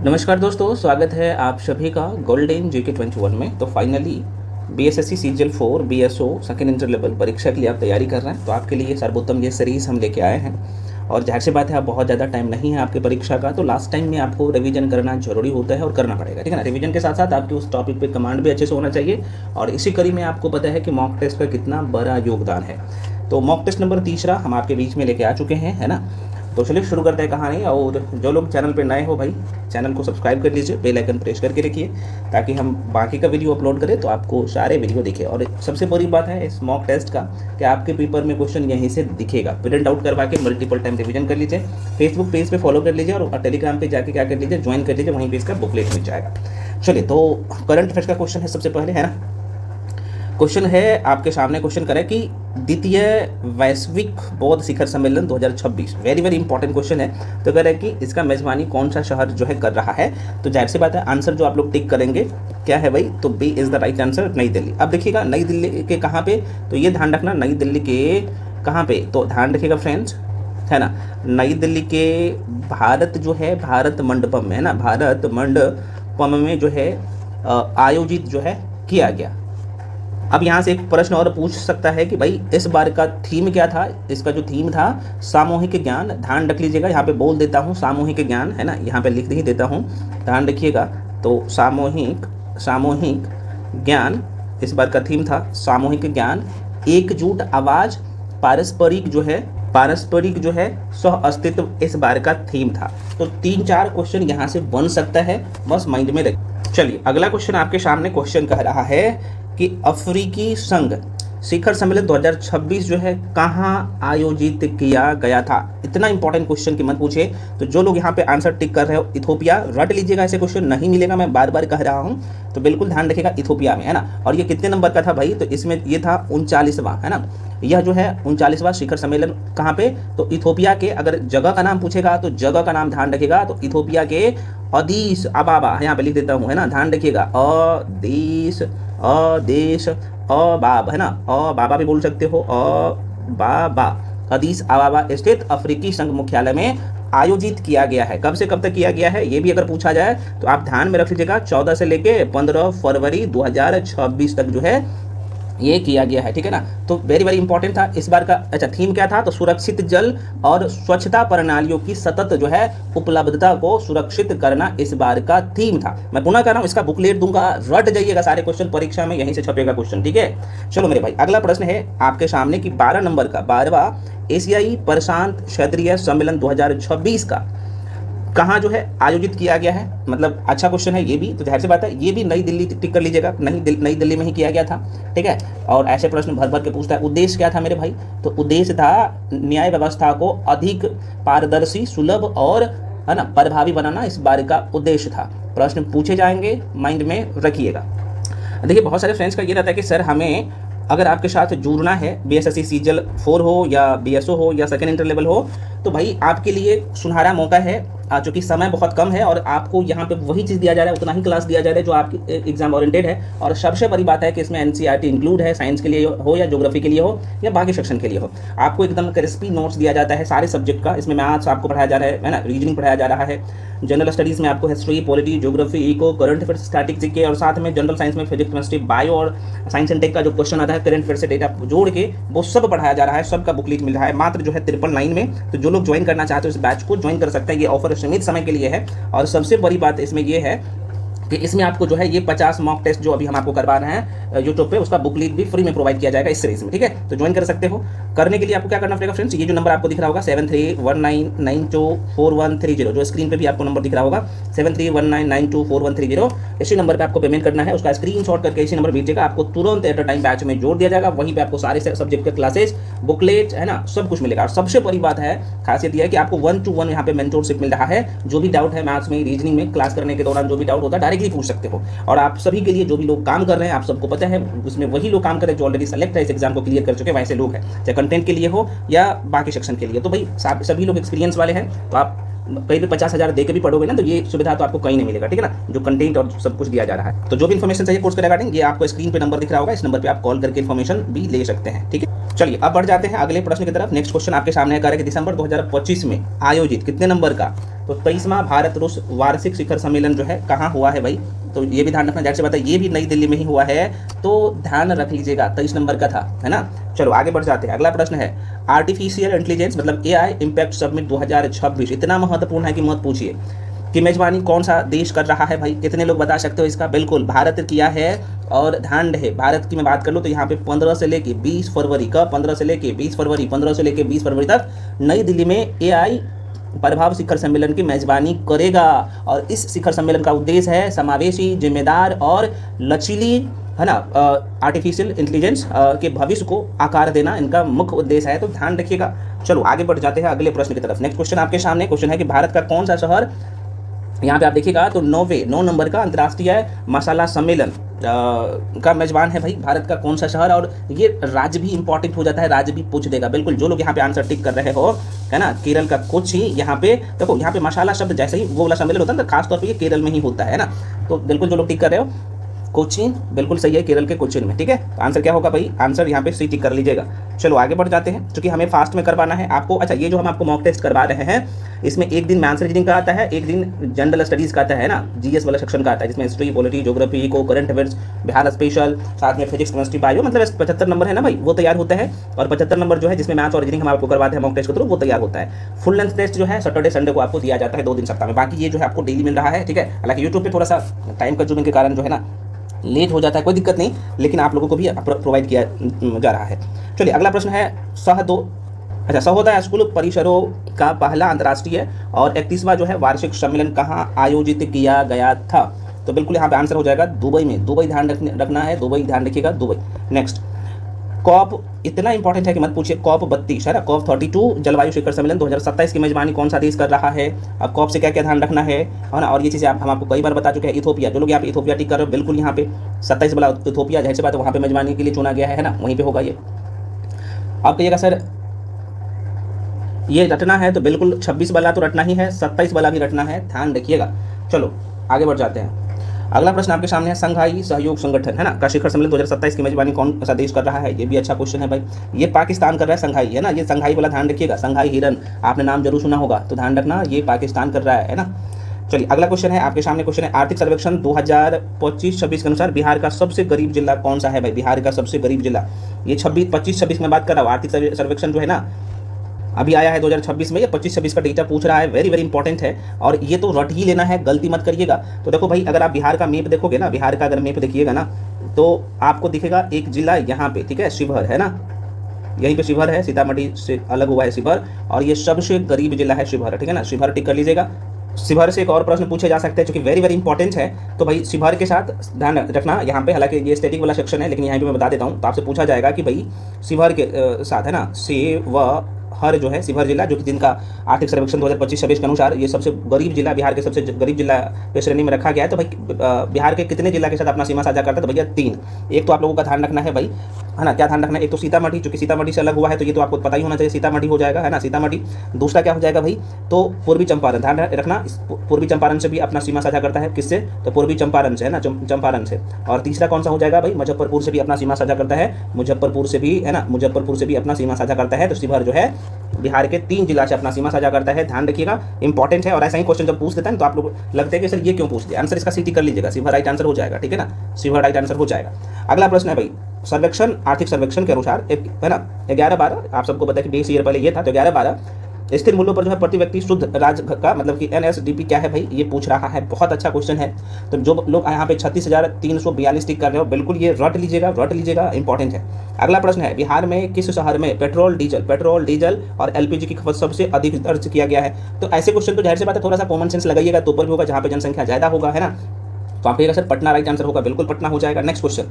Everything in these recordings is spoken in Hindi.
नमस्कार दोस्तों, स्वागत है आप सभी का गोल्डन जीके 21 में। तो finally BSSC CGL 4 BSO second inter level परीक्षा के लिए आप तैयारी कर रहे हैं, तो आपके लिए सर्वोत्तम ये सीरीज़ हम लेके आए हैं। और जाहिर सी बात है, आप बहुत ज़्यादा टाइम नहीं है आपकी परीक्षा का, तो लास्ट टाइम में आपको रिवीजन करना जरूरी होता है और करना पड़ेगा, ठीक है ना। रिवीजन के साथ साथ आपके उस टॉपिक पे कमांड भी अच्छे से होना चाहिए। और इसी कड़ी में आपको पता है कि मॉक टेस्ट का कितना बड़ा योगदान है। तो मॉक टेस्ट नंबर 3 हम आपके बीच में लेके आ चुके हैं, है ना। तो चलिए शुरू करते हैं कहानी। और जो लोग चैनल पे नए हो भाई, चैनल को सब्सक्राइब कर लीजिए, बेल आइकन प्रेस करके रखिए ताकि हम बाकी का वीडियो अपलोड करें तो आपको सारे वीडियो दिखे। और सबसे बड़ी बात है इस मॉक टेस्ट का कि आपके पेपर में क्वेश्चन यहीं से दिखेगा। प्रिंट आउट करवा के मल्टीपल टाइम रिवीजन कर लीजिए, फेसबुक पेज पे फॉलो कर लीजिए और टेलीग्राम पे जाके क्या कर लीजिए, ज्वाइन कर लीजिए, वहीं पे इसका बुकलेट मिल जाएगा। चलिए, तो करंट अफेयर्स का क्वेश्चन है सबसे पहले, है ना। क्वेश्चन है आपके सामने, क्वेश्चन करें कि द्वितीय वैश्विक बौद्ध शिखर सम्मेलन 2026, वेरी वेरी इंपॉर्टेंट क्वेश्चन है। तो कह रहे हैं कि इसका मेजबानी कौन सा शहर जो है कर रहा है। तो जाहिर सी बात है आंसर जो आप लोग टिक करेंगे क्या है भाई, तो b is the right answer, Nai Delhi. अब देखिएगा नई दिल्ली के कहाँ पे, तो ये ध्यान रखना नई दिल्ली के कहाँ पे, तो ध्यान रखिएगा फ्रेंड्स, है ना। नई दिल्ली के भारत जो है, भारत मंडपम में, है ना, भारत मंडपम में जो है आयोजित जो है किया गया। अब यहाँ से एक प्रश्न और पूछ सकता है कि भाई इस बार का थीम क्या था। इसका जो थीम था सामूहिक ज्ञान, ध्यान रख लीजिएगा, यहाँ पे बोल देता हूँ सामूहिक ज्ञान, है ना, यहाँ पे लिख ही देता हूँ, ध्यान रखिएगा। तो सामूहिक ज्ञान इस बार का थीम था, सामूहिक ज्ञान, एकजुट आवाज, पारस्परिक जो है सह अस्तित्व इस बार का थीम था। तो 3-4 क्वेश्चन यहाँ से बन सकता है, बस माइंड में रखिए। चलिए अगला क्वेश्चन आपके सामने क्वेश्चन कह रहा है कि अफ्रीकी संघ शिखर सम्मेलन 2026 जो है कहाँ आयोजित किया गया था। इतना इंपॉर्टेंट क्वेश्चन की मत पूछे। तो जो लोग यहाँ पे आंसर टिक कर रहे हो, इथोपिया रट लीजिएगा, ऐसे क्वेश्चन नहीं मिलेगा, मैं बार बार कह रहा हूँ, तो बिल्कुल ध्यान रखिएगा, इथोपिया में, है ना। और ये कितने नंबर का था भाई, तो इसमें ये था 39वां, है ना। यह जो है 39वां शिखर सम्मेलन कहाँ पे, तो इथोपिया के। अगर जगह का नाम पूछेगा तो जगह का नाम ध्यान रखिएगा, तो इथोपिया के अदीस अबाबा, यहाँ पे लिख देता हूँ, है ना, ध्यान रखिएगा, अदेश अबाब, है ना, बाबा भी बोल सकते हो, बाबा, अदीस अबाबा स्थित अफ्रीकी संघ मुख्यालय में आयोजित किया गया है। कब से कब तक किया गया है ये भी अगर पूछा जाए तो आप ध्यान में रख लीजिएगा, 14 से लेके 15 फरवरी 2026 तक जो है ये किया गया है, ठीक है ना। तो वेरी वेरी इंपॉर्टेंट था इस बार का। अच्छा, थीम क्या था, तो सुरक्षित जल और स्वच्छता प्रणालियों की सतत जो है उपलब्धता को सुरक्षित करना इस बार का थीम था। मैं पुनः कह रहा हूँ, इसका बुकलेट दूंगा, रट जाइएगा सारे क्वेश्चन, परीक्षा में यहीं से छपेगा क्वेश्चन, ठीक है। चलो मेरे भाई, अगला प्रश्न है आपके सामने कि 12 नंबर का 12वां एशियाई प्रशांत क्षेत्रीय सम्मेलन 2026 का कहाँ जो है आयोजित किया गया है। मतलब अच्छा क्वेश्चन है ये भी, तो जाहिर सी बात है ये भी नई दिल्ली टिक कर लीजिएगा, नई दिल्ली में ही किया गया था, ठीक है। और ऐसे प्रश्न भर भर के पूछता है। उद्देश्य क्या था मेरे भाई, तो उद्देश्य था न्याय व्यवस्था को अधिक पारदर्शी, सुलभ और, है ना, प्रभावी बनाना इस बार का उद्देश्य था। प्रश्न पूछे जाएंगे, माइंड में रखिएगा। देखिए बहुत सारे फ्रेंड्स का ये रहता है कि सर हमें अगर आपके साथ जुड़ना है, बीएसएससी सीजीएल 4 हो या बीएसओ हो या सेकेंड इंटर लेवल हो, तो भाई आपके लिए सुनहरा मौका है। चूँकि समय बहुत कम है और आपको यहाँ पे वही चीज़ दिया जा रहा है, उतना ही क्लास दिया जा रहा है जो आपकी एग्जाम ओरिएंटेड है। और सबसे बड़ी बात है कि इसमें एनसीईआरटी इंक्लूड है, साइंस के लिए हो या ज्योग्राफी के लिए हो या बाकी सेक्शन के लिए हो। आपको एकदम क्रिस्पी नोट्स दिया जाता है सारे सब्जेक्ट का। इसमें मैथ्स आपको पढ़ाया जा रहा है ना, रीजनिंग पढ़ाया जा रहा है, जनरल स्टडीज़ में आपको history, polity, geography, eco, current affair, statistics के, और साथ में जनरल साइंस में फिजिक्स, केमिस्ट्री, बायो और साइंस एंड टेक का जो क्वेश्चन आता है करंट अफेयर से डेटा जोड़ के, वो सब पढ़ाया जा रहा है। सबका बुकलेट मिल रहा है मात्र जो है 53 में। तो जो लोग ज्वाइन करना चाहते हो इस बैच को ज्वाइन कर सकते हैं, ये ऑफर सीमित समय के लिए है। और सबसे बड़ी बात इसमें ये है कि इसमें आपको जो है ये 50 मॉक टेस्ट जो अभी हम आपको करवा रहे हैं यूट्यूब पे, उसका बुकलेट भी फ्री में प्रोवाइड किया जाएगा इस सीरीज में, ठीक है। तो ज्वाइन कर सकते हो। करने के लिए आपको क्या करना पड़ेगा फ्रेंड्स, ये जो नंबर आपको दिख रहा होगा 7319924130, जो स्क्रीन पे भी आपको नंबर दिख रहा होगा 7319924130, इसी नंबर पे आपको पेमेंट करना है। उसका स्क्रीनशॉट करके इसी नंबर भेजिएगा, आपको तुरंत एट अ टाइम बैच में जोड़ दिया जाएगा। वहीं पे आपको सारे सब्जेक्ट के क्लासेस, बुकलेट, है ना, सब कुछ मिलेगा। और सबसे बड़ी बात है, खासियत यह है कि आपको 1-to-1 यहाँ पे मेंटोरशिप मिल रहा है। जो भी डाउट है मैथ्स में, रीजनिंग में, क्लास करने के दौरान जो भी डाउट होता है डायरेक्टली पूछ सकते हो। और आप सभी के लिए जो भी लोग काम कर रहे हैं, आप सबको पता है उसमें वही लोग काम कर रहे हैं जो ऑलरेडी सेलेक्ट है, इस एग्जाम को क्लियर कर चुके हैं, वैसे लोग हैं, चाहे कंटेंट के लिए हो या बाकी सेक्शन के लिए। तो भाई सभी लोग एक्सपीरियंस वाले हैं। तो आप कहीं भी 50,000 दे के भी पढ़ोगे ना, तो ये सुविधा तो आपको कहीं नहीं मिलेगा, ठीक है ना, जो कंटेंट और सब कुछ दिया जा रहा है। तो जो भी इन्फॉर्मेशन चाहिए कोर्स के रिगार्डिंग, ये आपको स्क्रीन पे नंबर दिख रहा होगा, इस नंबर पे आप कॉल करके इन्फॉर्मेशन भी ले सकते हैं, ठीक है। चलिए अब बढ़ जाते हैं अगले प्रश्न की तरफ। नेक्स्ट क्वेश्चन आपके सामने है कि दिसंबर 2025 में आयोजित कितने नंबर का तो 23वां भारत रूस वार्षिक शिखर सम्मेलन जो है कहाँ हुआ है भाई, तो ये भी ध्यान रखना, जाहिर सी बात है ये भी नई दिल्ली में ही हुआ है, तो ध्यान रख लीजिएगा, 23 नंबर का था, है ना। चलो आगे बढ़ जाते हैं, अगला प्रश्न है आर्टिफिशियल इंटेलिजेंस मतलब AI इम्पैक्ट समिट 2026 इतना महत्वपूर्ण है कि मत पूछिए कि मेजबानी कौन सा देश कर रहा है भाई, कितने लोग बता सकते हो इसका, बिल्कुल भारत किया है। और ध्यान रहे भारत की मैं बात कर लूँ तो यहाँ पे 15 से लेके 20 फरवरी का 15 से लेके 20 फरवरी 15 से लेके 20 फरवरी तक नई दिल्ली में AI प्रभाव शिखर सम्मेलन की मेजबानी करेगा। और इस शिखर सम्मेलन का उद्देश्य है समावेशी, जिम्मेदार और लचीली, है ना, आर्टिफिशियल इंटेलिजेंस के भविष्य को आकार देना इनका मुख्य उद्देश्य है, तो ध्यान रखिएगा। चलो आगे बढ़ जाते हैं अगले प्रश्न की तरफ। नेक्स्ट क्वेश्चन आपके सामने क्वेश्चन है कि भारत का कौन सा शहर, यहाँ पे आप देखिएगा तो 9 नंबर का अंतर्राष्ट्रीय मसाला सम्मेलन का मेजबान है भाई, भारत का कौन सा शहर। और ये राज्य भी इंपॉर्टेंट हो जाता है, राज्य भी पूछ देगा, बिल्कुल जो लोग यहाँ पे आंसर टिक कर रहे हो, है ना, केरल का कोच्चि। यहाँ पे देखो, यहाँ पे मसाला शब्द जैसे ही वो वाला सम्मेलन होता है ना, खासतौर पर ये केरल में ही होता है ना, तो बिल्कुल जो लोग टिक कर रहे हो कोचीन बिल्कुल सही है, केरल के कोचीन में, ठीक है। तो आंसर क्या होगा भाई, आंसर यहाँ पे सी टिक कर लीजिएगा। चलो आगे बढ़ जाते हैं, क्योंकि हमें फास्ट में करवाना है आपको। अच्छा, ये जो हम आपको मॉक टेस्ट करवा रहे हैं इसमें एक दिन मैथ्स रीजनिंग का आता है, एक दिन जनरल स्टडीज का आता है ना, GS वाला सेक्शन का आता है, जिसमें history, polity, geography, eco, current affairs, Bihar special, साथ में फिजिक्स, केमिस्ट्री, बायो, मतलब 75 नंबर है ना भाई, वो तैयार होता है। और 75 नंबर जो है जिसमें मैथ्स और रीजनिंग हम आपको करवाते हैं मॉक टेस्ट के थ्रू, वो तैयार होता है। फुल लेंथ टेस्ट जो है सैटरडे संडे को आपको दिया जाता है 2 दिन सप्ताह में, बाकी ये जो है आपको डेली मिल रहा है, ठीक है। हालांकि यूट्यूब पे थोड़ा सा टाइम कंज्यूमिंग के कारण जो है ना लेट हो जाता है, कोई दिक्कत नहीं, लेकिन आप लोगों को भी प्रोवाइड किया जा रहा है। चलिए अगला प्रश्न है सहोदय स्कूल परिसरों का पहला अंतर्राष्ट्रीय और 31वां जो है वार्षिक सम्मेलन कहाँ आयोजित किया गया था, तो बिल्कुल यहाँ पे आंसर हो जाएगा दुबई में। दुबई ध्यान रखना है, दुबई ध्यान रखिएगा, दुबई। नेक्स्ट कॉप इतना इंपॉर्टेंट है कि मत पूछिए, कॉप 32 है ना, कॉप 32 जलवायु शिखर सम्मेलन 2027 की मेजबानी कौन सा देश कर रहा है। अब कॉप से क्या क्या ध्यान रखना है ना, और ये चीज़ें हम आपको कई बार बता चुके हैं। इथोपिया, जो लोग यहाँ पे इथोपिया टिक कर रहे हो, बिल्कुल यहाँ पे 27 वाला इथोपिया, जाहिर सी बात है वहाँ पे मेजबानी के लिए चुना गया है ना, वहीं पर होगा ये। आप कहिएगा सर ये रटना है, तो बिल्कुल 26 वाला तो रटना ही है, 27 वाला भी रटना है, ध्यान रखिएगा। चलो आगे बढ़ जाते हैं। अगला प्रश्न आपके सामने है संघाई सहयोग संगठन, है ना, का शिखर सम्मेलन 2027 की मेजबानी कौन सा देश कर रहा है, ये भी अच्छा क्वेश्चन है भाई। ये पाकिस्तान कर रहा है, संघाई, है ना, ये संघाई वाला ध्यान रखिएगा। संघाई हिरन आपने नाम जरूर सुना होगा, तो ध्यान रखना ये पाकिस्तान कर रहा है ना। चलिए अगला क्वेश्चन है आपके सामने, क्वेश्चन है आर्थिक सर्वेक्षण 2025-26 के अनुसार बिहार का सबसे गरीब जिला कौन सा है भाई, बिहार का सबसे गरीब जिला। ये 25-26 में बात कर रहा हूँ, आर्थिक सर्वेक्षण जो है ना अभी आया है 2026 में, ये 25-26 का डेटा पूछ रहा है, वेरी वेरी इंपॉर्टेंट है, और ये तो रट ही लेना है, गलती मत करिएगा। तो देखो भाई, अगर आप बिहार का मैप देखोगे ना, बिहार का अगर मैप देखिएगा ना, तो आपको दिखेगा एक जिला यहाँ पे, ठीक है, शिवहर, है ना, यहीं पे शिवहर है, सीतामढ़ी से अलग हुआ है शिवहर, और ये सबसे गरीब जिला है शिवहर, ठीक है ना, शिवहर टिक कर लीजिएगा। शिवहर से एक और प्रश्न पूछे जा सकते हैं, जो कि वेरी वेरी इंपॉर्टेंट है, तो भाई शिवहर के साथ ध्यान रखना यहाँ पे, हालांकि ये स्टैटिक वाला सेक्शन है, लेकिन यहाँ पे मैं बता देता हूँ, तो आपसे पूछा जाएगा कि भाई शिवहर के साथ, है ना, हर जो है शिवहर जिला, जो कि जिनका आर्थिक सर्वेक्षण 2025-26 के अनुसार ये सबसे गरीब जिला, बिहार के सबसे गरीब जिला के श्रेणी में रखा गया है। तो भाई बिहार के कितने जिला के साथ अपना सीमा साझा करता है, तो भैया 3। एक तो आप लोगों का ध्यान रखना है भाई, है ना, क्या ध्यान रखना है, एक तो सीतामढ़ी, चूंकि सीतामढ़ी से अलग हुआ है तो ये तो आपको पता ही होना चाहिए, सीतामढ़ी हो जाएगा, है ना, सीतामढ़ी। दूसरा क्या हो जाएगा भाई, तो पूर्वी चंपारण, ध्यान रखना, पूर्वी चंपारण से भी अपना सीमा साझा करता है, किससे, तो पूर्वी चंपारण से, है ना, चंपारण से। और तीसरा कौन सा हो जाएगा भाई, मुजफ्फरपुर से भी अपना सीमा साझा करता है, मुजफ्फरपुर से भी, है ना, मुजफ्फरपुर से भी अपना सीमा साझा करता है। तो शिवहर जो है बिहार के 3 जिला से अपना सीमा साझा करता है, ध्यान रखिएगा, इंपॉर्टेंट है। और ऐसा ही क्वेश्चन जब पूछ देता है तो आप लोग लगते हैं कि सर ये क्यों पूछ दिया, आंसर इसका सीटी कर लीजिएगा, शिवहर राइट आंसर हो जाएगा, ठीक है ना, शिवहर राइट आंसर हो जाएगा। अगला प्रश्न है भाई, सर्वेक्षण आर्थिक सर्वेक्षण के अनुसार, है ना, 11-12, आप सबको पता है कि 20 ईयर पहले ये था, तो 11-12 स्थिर मूल्यों पर जो है प्रति व्यक्ति शुद्ध राज का मतलब कि NSDP क्या है भाई, ये पूछ रहा है, बहुत अच्छा क्वेश्चन है। तो जो लोग यहाँ पे 36,342 टिक कर रहे हो, बिल्कुल ये रट लीजिएगा, इंपॉर्टेंट है। अगला प्रश्न है, बिहार में किस शहर में पेट्रोल डीजल और LPG की खपत सबसे अधिक दर्ज किया गया है। तो ऐसे क्वेश्चन तो जाहिर सी बात है थोड़ा सा कॉमन सेंस लगाइएगा, तो ऊपर भी होगा जहाँ पे जनसंख्या ज़्यादा होगा, है ना, तो आप कहिएगा सर पटना राइट आंसर होगा, बिल्कुल पटना हो जाएगा। नेक्स्ट क्वेश्चन,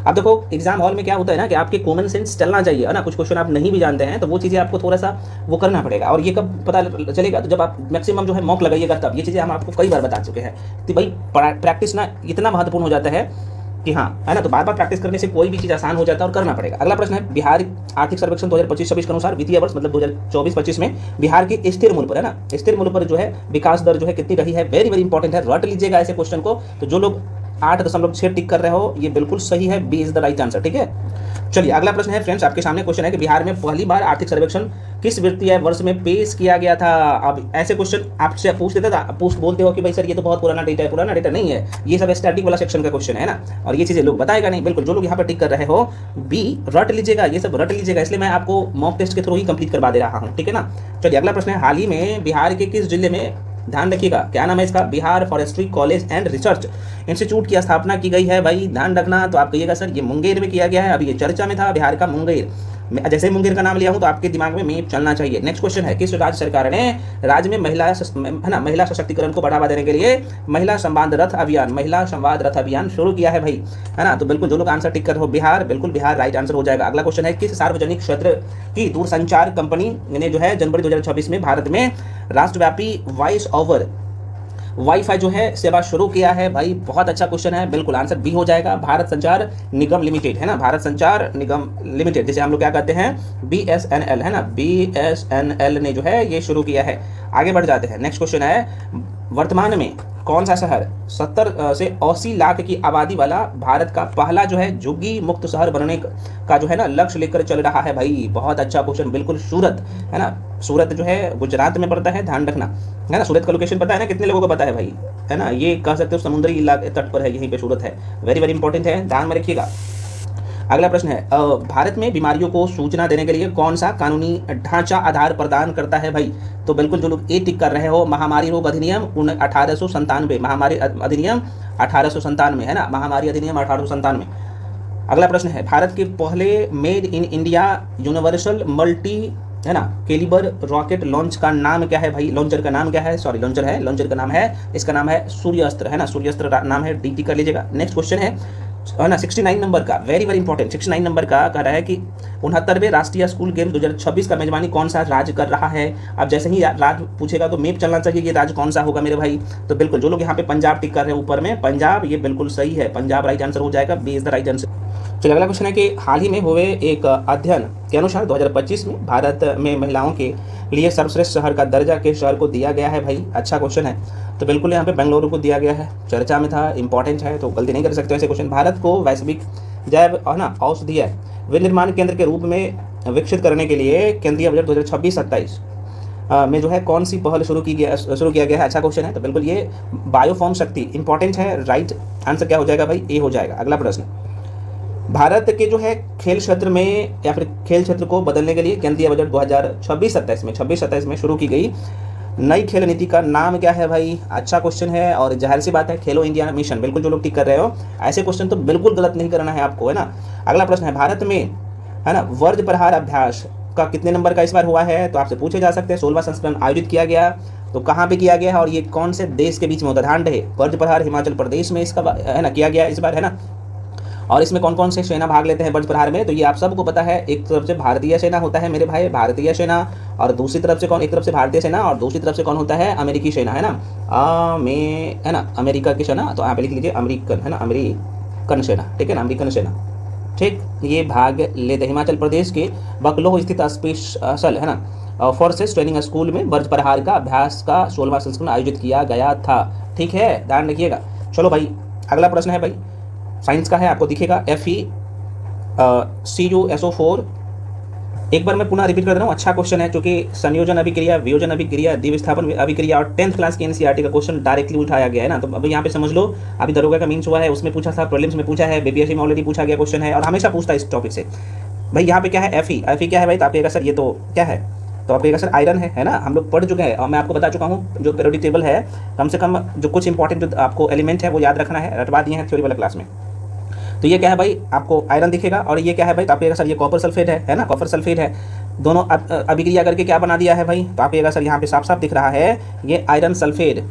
अब देखो एग्जाम हॉल में क्या होता है ना कि आपके कॉमन सेंस चलना चाहिए, है ना, कुछ क्वेश्चन आप नहीं भी जानते हैं तो वो चीज़ें आपको थोड़ा सा वो करना पड़ेगा, और ये कब पता चलेगा, तो जब आप मैक्सिमम जो है मॉक लगाइएगा तब। ये चीज़ें हम आपको कई बार बता चुके हैं कि भाई प्रैक्टिस ना इतना महत्वपूर्ण हो जाता है कि हाँ, है ना, तो बार बार प्रैक्टिस करने से कोई भी चीज़ आसान हो जाता है और करना पड़ेगा। अगला प्रश्न है, बिहार आर्थिक सर्वेक्षण 2025-26 के अनुसार वित्तीय वर्ष मतलब 2024-25 में बिहार की स्थिर मूल्य पर, है ना, स्थिर मूल्य पर जो है विकास दर जो है कितनी रही है, वेरी वेरी इंपॉर्टेंट है, रट लीजिएगा ऐसे क्वेश्चन को। तो जो लोग 8.6 टिक कर रहे हो, ये बिल्कुल सही है, b is the right answer, ठीक है। चलिए अगला प्रश्न है फ्रेंड्स, आपके सामने क्वेश्चन है कि बिहार में पहली बार आर्थिक सर्वेक्षण किस वित्तीय वर्ष में पेश किया गया था। अब ऐसे क्वेश्चन आपसे पूछ देता था, बोलते हो कि भाई सर ये तो बहुत पुराना डेटा है। पुराना डेटा नहीं है, ये सब स्टैटिक वाला सेक्शन का क्वेश्चन है ना, और ये चीजें लोग बताएगा नहीं। बिल्कुल जो लोग यहाँ पर टिक कर रहे हो बी रट लीजिएगा, ये सब रट लीजिएगा, इसलिए मैं आपको मॉक टेस्ट के थ्रू ही कंप्लीट करवा दे रहा हूँ, ठीक है ना। चलिए अगला प्रश्न है, हाल ही में बिहार के किस जिले में, ध्यान रखिएगा क्या नाम है इसका, Bihar forestry college and research institute की स्थापना की गई है। भाई ध्यान रखना, तो आप कहिएगा सर ये मुंगेर में किया गया है, अभी ये चर्चा में था बिहार का मुंगेर। जैसे ही मुंगेर का नाम लिया हूं तो आपके दिमाग में मैप चलना चाहिए। नेक्स्ट क्वेश्चन है, किस राज्य सरकार ने राज्य में महिला सशक्तिकरण को बढ़ावा देने के लिए महिला संवाद रथ अभियान शुरू किया है भाई, है ना। तो बिल्कुल जो लोग आंसर टिक कर रहे हो बिहार, बिल्कुल बिहार राइट आंसर हो जाएगा। अगला क्वेश्चन है, किस सार्वजनिक क्षेत्र की दूरसंचार कंपनी ने जो है जनवरी 2026 में भारत में राष्ट्रव्यापी वॉइस ओवर वाईफाई जो है सेवा शुरू किया है। भाई बहुत अच्छा क्वेश्चन है, बिल्कुल आंसर बी हो जाएगा, भारत संचार निगम लिमिटेड, है ना, भारत संचार निगम लिमिटेड, जिसे हम लोग क्या कहते हैं BSNL, है ना, BSNL ने जो है ये शुरू किया है। आगे बढ़ जाते हैं, नेक्स्ट क्वेश्चन है, वर्तमान में कौन सा शहर 70 से 80 लाख की आबादी वाला भारत का पहला जो है झुग्गी मुक्त शहर बनने का जो है ना लक्ष्य लेकर चल रहा है। भाई बहुत अच्छा क्वेश्चन, बिल्कुल सूरत, है ना, सूरत जो है गुजरात में पड़ता है, ध्यान रखना, है ना। सूरत का लोकेशन पता है ना, कितने लोगों को पता है भाई, है ना, ये कह सकते हो समुद्री इलाके तट पर है, यहीं पे सूरत है, वेरी वेरी इंपॉर्टेंट है, ध्यान में रखिएगा। अगला प्रश्न है, भारत में बीमारियों को सूचना देने के लिए कौन सा कानूनी ढांचा आधार प्रदान करता है भाई। तो बिल्कुल जो लोग ए टिक कर रहे हो, महामारी रोग अधिनियम 1897, महामारी अधिनियम 1897, है ना, महामारी अधिनियम 1897। अगला प्रश्न है, भारत के पहले made in India universal multi, है ना, कैलिबर रॉकेट लॉन्च का नाम क्या है भाई, लॉन्चर का नाम क्या है, सॉरी लॉन्चर का नाम है, इसका नाम है सूर्यास्त्र, है ना, सूर्यास्त्र नाम है, डी कर लीजिएगा। नेक्स्ट क्वेश्चन है ना 69 नंबर का, वेरी वेरी इंपॉर्टेंट, 69 नंबर का कह रहा है कि 69वें राष्ट्रीय स्कूल गेम 2026 का मेजबानी कौन सा राज्य कर रहा है। अब जैसे ही राज्य पूछेगा तो मैप चलना चाहिए कि राज्य कौन सा होगा मेरे भाई। तो बिल्कुल जो लोग यहाँ पे पंजाब टिक कर रहे हैं ऊपर में, पंजाब, ये बिल्कुल सही है, पंजाब राइट आंसर हो जाएगा, b is the right answer. चलिए अगला क्वेश्चन है कि हाल ही में हुए एक अध्ययन के अनुसार 2025 में भारत में महिलाओं के लिए सर्वश्रेष्ठ शहर का दर्जा किस शहर को दिया गया है भाई। अच्छा क्वेश्चन है, तो बिल्कुल यहाँ पे बेंगलुरु को दिया गया है, चर्चा में था, इंपॉर्टेंट है, तो गलती नहीं कर सकते ऐसे क्वेश्चन। भारत को वैश्विक जैव है ना औषधीय विनिर्माण केंद्र के रूप में विकसित करने के लिए केंद्रीय बजट 2026-27 में जो है कौन सी पहल शुरू किया गया है। अच्छा क्वेश्चन है, तो बिल्कुल ये बायोफॉर्म शक्ति इंपॉर्टेंट है, राइट आंसर क्या हो जाएगा भाई, ए हो जाएगा। अगला प्रश्न, भारत के जो है खेल क्षेत्र में या फिर खेल क्षेत्र को बदलने के लिए केंद्रीय बजट 2026-27 में शुरू की गई नई खेल नीति का नाम क्या है भाई। अच्छा क्वेश्चन है, और जाहिर सी बात है खेलो इंडिया मिशन, बिल्कुल जो लोग टिक कर रहे हो ऐसे क्वेश्चन तो बिल्कुल गलत नहीं करना है आपको, है ना। अगला प्रश्न है, भारत में, है ना, वर्ज प्रहार अभ्यास का कितने नंबर का इस बार हुआ है, तो आपसे पूछे जा सकते हैं। 16वां संस्करण आयोजित किया गया, तो कहाँ पे किया गया है और ये कौन से देश के बीच में होता है, ध्यान रहे, वर्ज प्रहार हिमाचल प्रदेश में इसका, है ना, किया गया इस बार, है ना। और इसमें कौन कौन से सेना भाग लेते हैं वर्ज प्रहार में, तो ये आप सबको पता है। एक तरफ से भारतीय सेना होता है मेरे भाई, भारतीय सेना, और दूसरी तरफ से कौन, एक तरफ से भारतीय सेना और दूसरी तरफ से कौन होता है, अमेरिकी सेना, है ना, है ना, अमेरिका की सेना, तो यहाँ पे लिख लीजिए अमेरिकन, है ना, अमेरिकन सेना, ठीक है ना, अमेरिकन सेना, ठीक, ये भाग लेते हिमाचल प्रदेश के बकलोह स्थित स्पेशल, है ना, फोर्सेस ट्रेनिंग स्कूल में वर्ज प्रहार का अभ्यास का 16वां संस्करण आयोजित किया गया था, ठीक है, ध्यान रखिएगा। चलो भाई अगला प्रश्न है भाई, साइंस का है, आपको दिखेगा FeCuSO4। एक बार मैं पुनः रिपीट कर रहा हूँ, अच्छा क्वेश्चन है, क्योंकि संयोजन अभिक्रिया, वियोजन अभिक्रिया, द्विविस्थापन अभिक्रिया और 10th क्लास की NCERT का क्वेश्चन डायरेक्टली उठाया गया है ना। तो अभी यहाँ पे समझ लो, अभी दरोगा का मीन्स हुआ है, उसमें पूछा था, प्रीलिम्स में पूछा है, BPSC में ऑलरेडी पूछा गया क्वेश्चन है और हमेशा पूछता है इस टॉपिक से। भाई यहाँ पे क्या है, Fe क्या है भाई, तो आप कहेगा सर ये तो क्या है, तो आप कहेगा सर आयरन है ना, हम लोग पढ़ चुके हैं और मैं आपको बता चुका हूँ जो पीरियोडिक टेबल है, कम से कम जो कुछ इंपॉर्टेंट जो आपको एलिमेंट है वो याद रखना है, रटवा दिए हैं थ्योरी वाला क्लास में। तो ये क्या है भाई, आपको आयरन दिखेगा, और ये क्या है भाई, तो आप कहेगा सर ये कॉपर सल्फेट है ना, कॉपर सल्फेट है, दोनों अभिक्रिया करके क्या बना दिया है भाई, तो आप कहेगा सर यहाँ पे साफ साफ दिख रहा है ये आयरन सल्फेट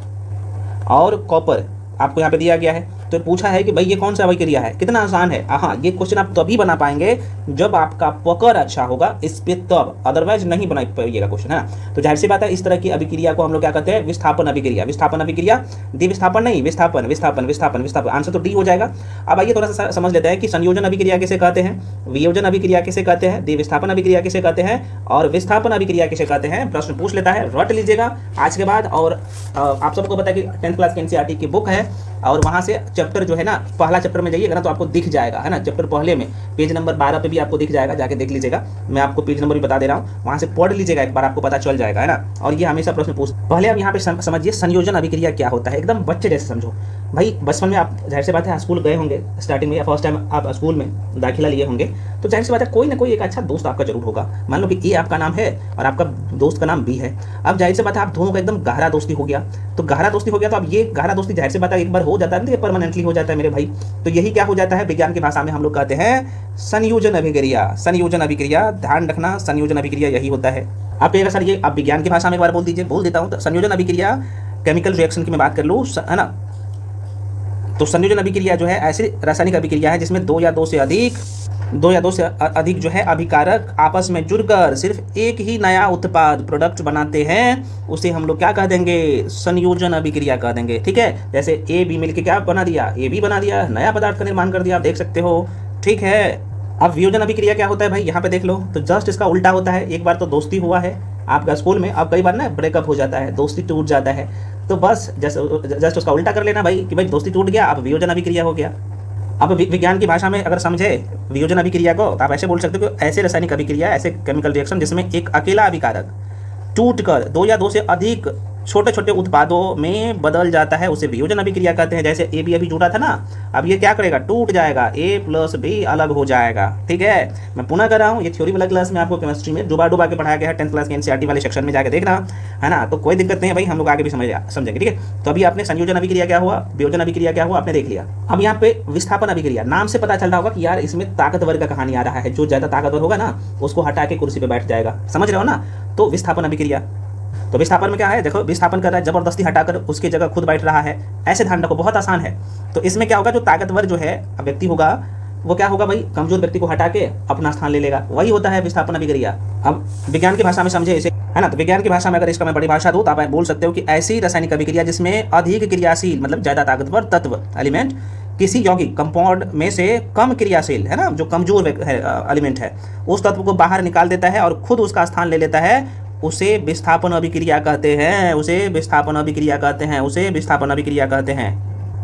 और कॉपर आपको यहाँ पे दिया गया है। तो पूछा है कि भाई ये कौन सा अभिक्रिया है, कितना आसान है। हाँ, ये क्वेश्चन आप तभी बना पाएंगे जब आपका पकड़ अच्छा होगा इस पे, तब, अदरवाइज नहीं बना पाइएगा क्वेश्चन, है ना। तो जाहिर सी बात है इस तरह की अभिक्रिया को हम लोग क्या कहते हैं, विस्थापन अभिक्रिया, विस्थापन अभिक्रिया, द्विविस्थापन नहीं, विस्थापन विस्थापन विस्थापन विस्थापन, आंसर तो डी हो जाएगा। अब आइए थोड़ा सा समझ लेते हैं कि संयोजन अभिक्रिया किसे कहते हैं, वियोजन अभिक्रिया किसे कहते हैं, द्विविस्थापन अभिक्रिया किसे कहते हैं और विस्थापन अभिक्रिया किसे कहते हैं। प्रश्न पूछ लेता है, रट लीजिएगा आज के बाद। और आप सबको पता है कि 10th क्लास की NCERT की बुक है और वहाँ से चैप्टर जो है ना, पहला चैप्टर में जाइएगा ना तो आपको दिख जाएगा, है ना, चैप्टर पहले में पेज नंबर 12 पे भी आपको दिख जाएगा, जाके देख लीजिएगा, मैं आपको पेज नंबर भी बता दे रहा हूँ, वहाँ से पढ़ लीजिएगा एक बार, आपको पता चल जाएगा, है ना। और ये हमेशा प्रश्न पूछ, पहले आप यहाँ पे समझिए संयोजन अभिक्रिया क्या होता है, एकदम बच्चे जैसे समझो भाई। बचपन में आप जाहिर सी बात है स्कूल गए होंगे, स्टार्टिंग में या फर्स्ट टाइम आप स्कूल में दाखिला लिए होंगे, तो जाहिर सी बात है कोई ना कोई एक अच्छा दोस्त आपका जरूर होगा। मान लो कि ए आपका नाम है और आपका दोस्त का नाम बी है। अब जाहिर सी बात है आप दोनों का एकदम गहरा दोस्ती हो गया, तो गहरा दोस्ती हो गया तो अब ये गहरा दोस्ती जाहिर सी बात है एक बार हो जाता है, परमानेंटली हो जाता है मेरे भाई। तो यही क्या हो जाता है, विज्ञान की भाषा में हम लोग कहते हैं संयोजन अभिक्रिया। संयोजन अभिक्रिया, ध्यान रखना, संयोजन अभिक्रिया यही होता है। आप कहेगा सर ये आप विज्ञान की भाषा में एक बार बोल दीजिए, बोल देता हूँ। तो संयोजन अभिक्रिया, केमिकल रिएक्शन की मैं बात कर लूँ, है ना, तो संयोजन अभिक्रिया जो है ऐसी रासायनिक अभिक्रिया है जिसमें दो या दो से अधिक जो है अभिकारक आपस में जुड़कर सिर्फ एक ही नया उत्पाद प्रोडक्ट बनाते हैं, उसे हम लोग क्या कह देंगे, संयोजन अभिक्रिया कह देंगे। ठीक है, जैसे ए बी मिलकर क्या बना दिया, ए बी बना दिया, नया पदार्थ का निर्माण कर दिया, आप देख सकते हो। ठीक है, अब वियोजन अभिक्रिया क्या होता है भाई, यहाँ पे देख लो, तो जस्ट इसका उल्टा होता है। एक बार तो दोस्ती हुआ है आपका स्कूल में, अब कई बार ना ब्रेकअप हो जाता है, दोस्ती टूट जाता है, तो बस जस्ट उसका उल्टा कर लेना भाई कि भाई दोस्ती टूट गया, अब वियोजन अभिक्रिया हो गया। अब विज्ञान की भाषा में अगर समझे वियोजन अभिक्रिया को, तो आप ऐसे बोल सकते हो कि ऐसे रासायनिक अभिक्रिया, ऐसे केमिकल रिएक्शन जिसमें एक अकेला अभिकारक टूटकर दो या दो से अधिक छोटे छोटे उत्पादों में बदल जाता है, उसे वियोजन अभिक्रिया कहते हैं। जैसे ए बी अभी जुड़ा था ना, अब ये क्या करेगा, टूट जाएगा, ए प्लस बी अलग हो जाएगा। ठीक है, मैं पुनः कर रहा हूँ, ये थ्योरी वाला क्लास में आपको केमिस्ट्री में डुबा के पढ़ाया गया है, 10th क्लास के एनसीईआरटी वाले सेक्शन में जाके देखना, है ना, तो कोई दिक्कत नहीं है भाई, हम लोग आगे भी समझेंगे। ठीक है, तो अभी आपने संयोजन अभिक्रिया क्या हुआ, वियोजन अभिक्रिया क्या हुआ, आपने देख लिया। अब यहाँ पे विस्थापन अभिक्रिया, नाम से पता चल रहा होगा कि यार इसमें ताकतवर का कहानी आ रहा है, जो ज्यादा ताकतवर होगा ना उसको हटा के कुर्सी पे बैठ जाएगा, समझ रहे हो ना। तो विस्थापन अभिक्रिया, तो विस्थापन में क्या है, देखो विस्थापन कर रहा है, जबरदस्ती हटाकर उसकी जगह खुद बैठ रहा है, ऐसे ध्यान रखो, बहुत आसान है। तो इसमें क्या होगा, जो ताकतवर जो है व्यक्ति होगा वो क्या होगा भाई, कमजोर व्यक्ति को हटा के अपना स्थान ले लेगा, वही होता है विस्थापन अभिक्रिया। अब विज्ञान की भाषा में समझे इसे, है ना, तो विज्ञान की भाषा में अगर इसका मैं बड़ी भाषा दूं तो आप बोल सकते हो कि ऐसी रासायनिक अभिक्रिया जिसमें अधिक क्रियाशील मतलब ज्यादा ताकतवर तत्व एलिमेंट किसी यौगिक कंपाउंड में से कम क्रियाशील, है ना, जो कमजोर एलिमेंट है उस तत्व को बाहर निकाल देता है और खुद उसका स्थान ले लेता है, उसे विस्थापन अभिक्रिया कहते हैं, उसे विस्थापन अभिक्रिया कहते हैं, उसे विस्थापन अभिक्रिया कहते हैं।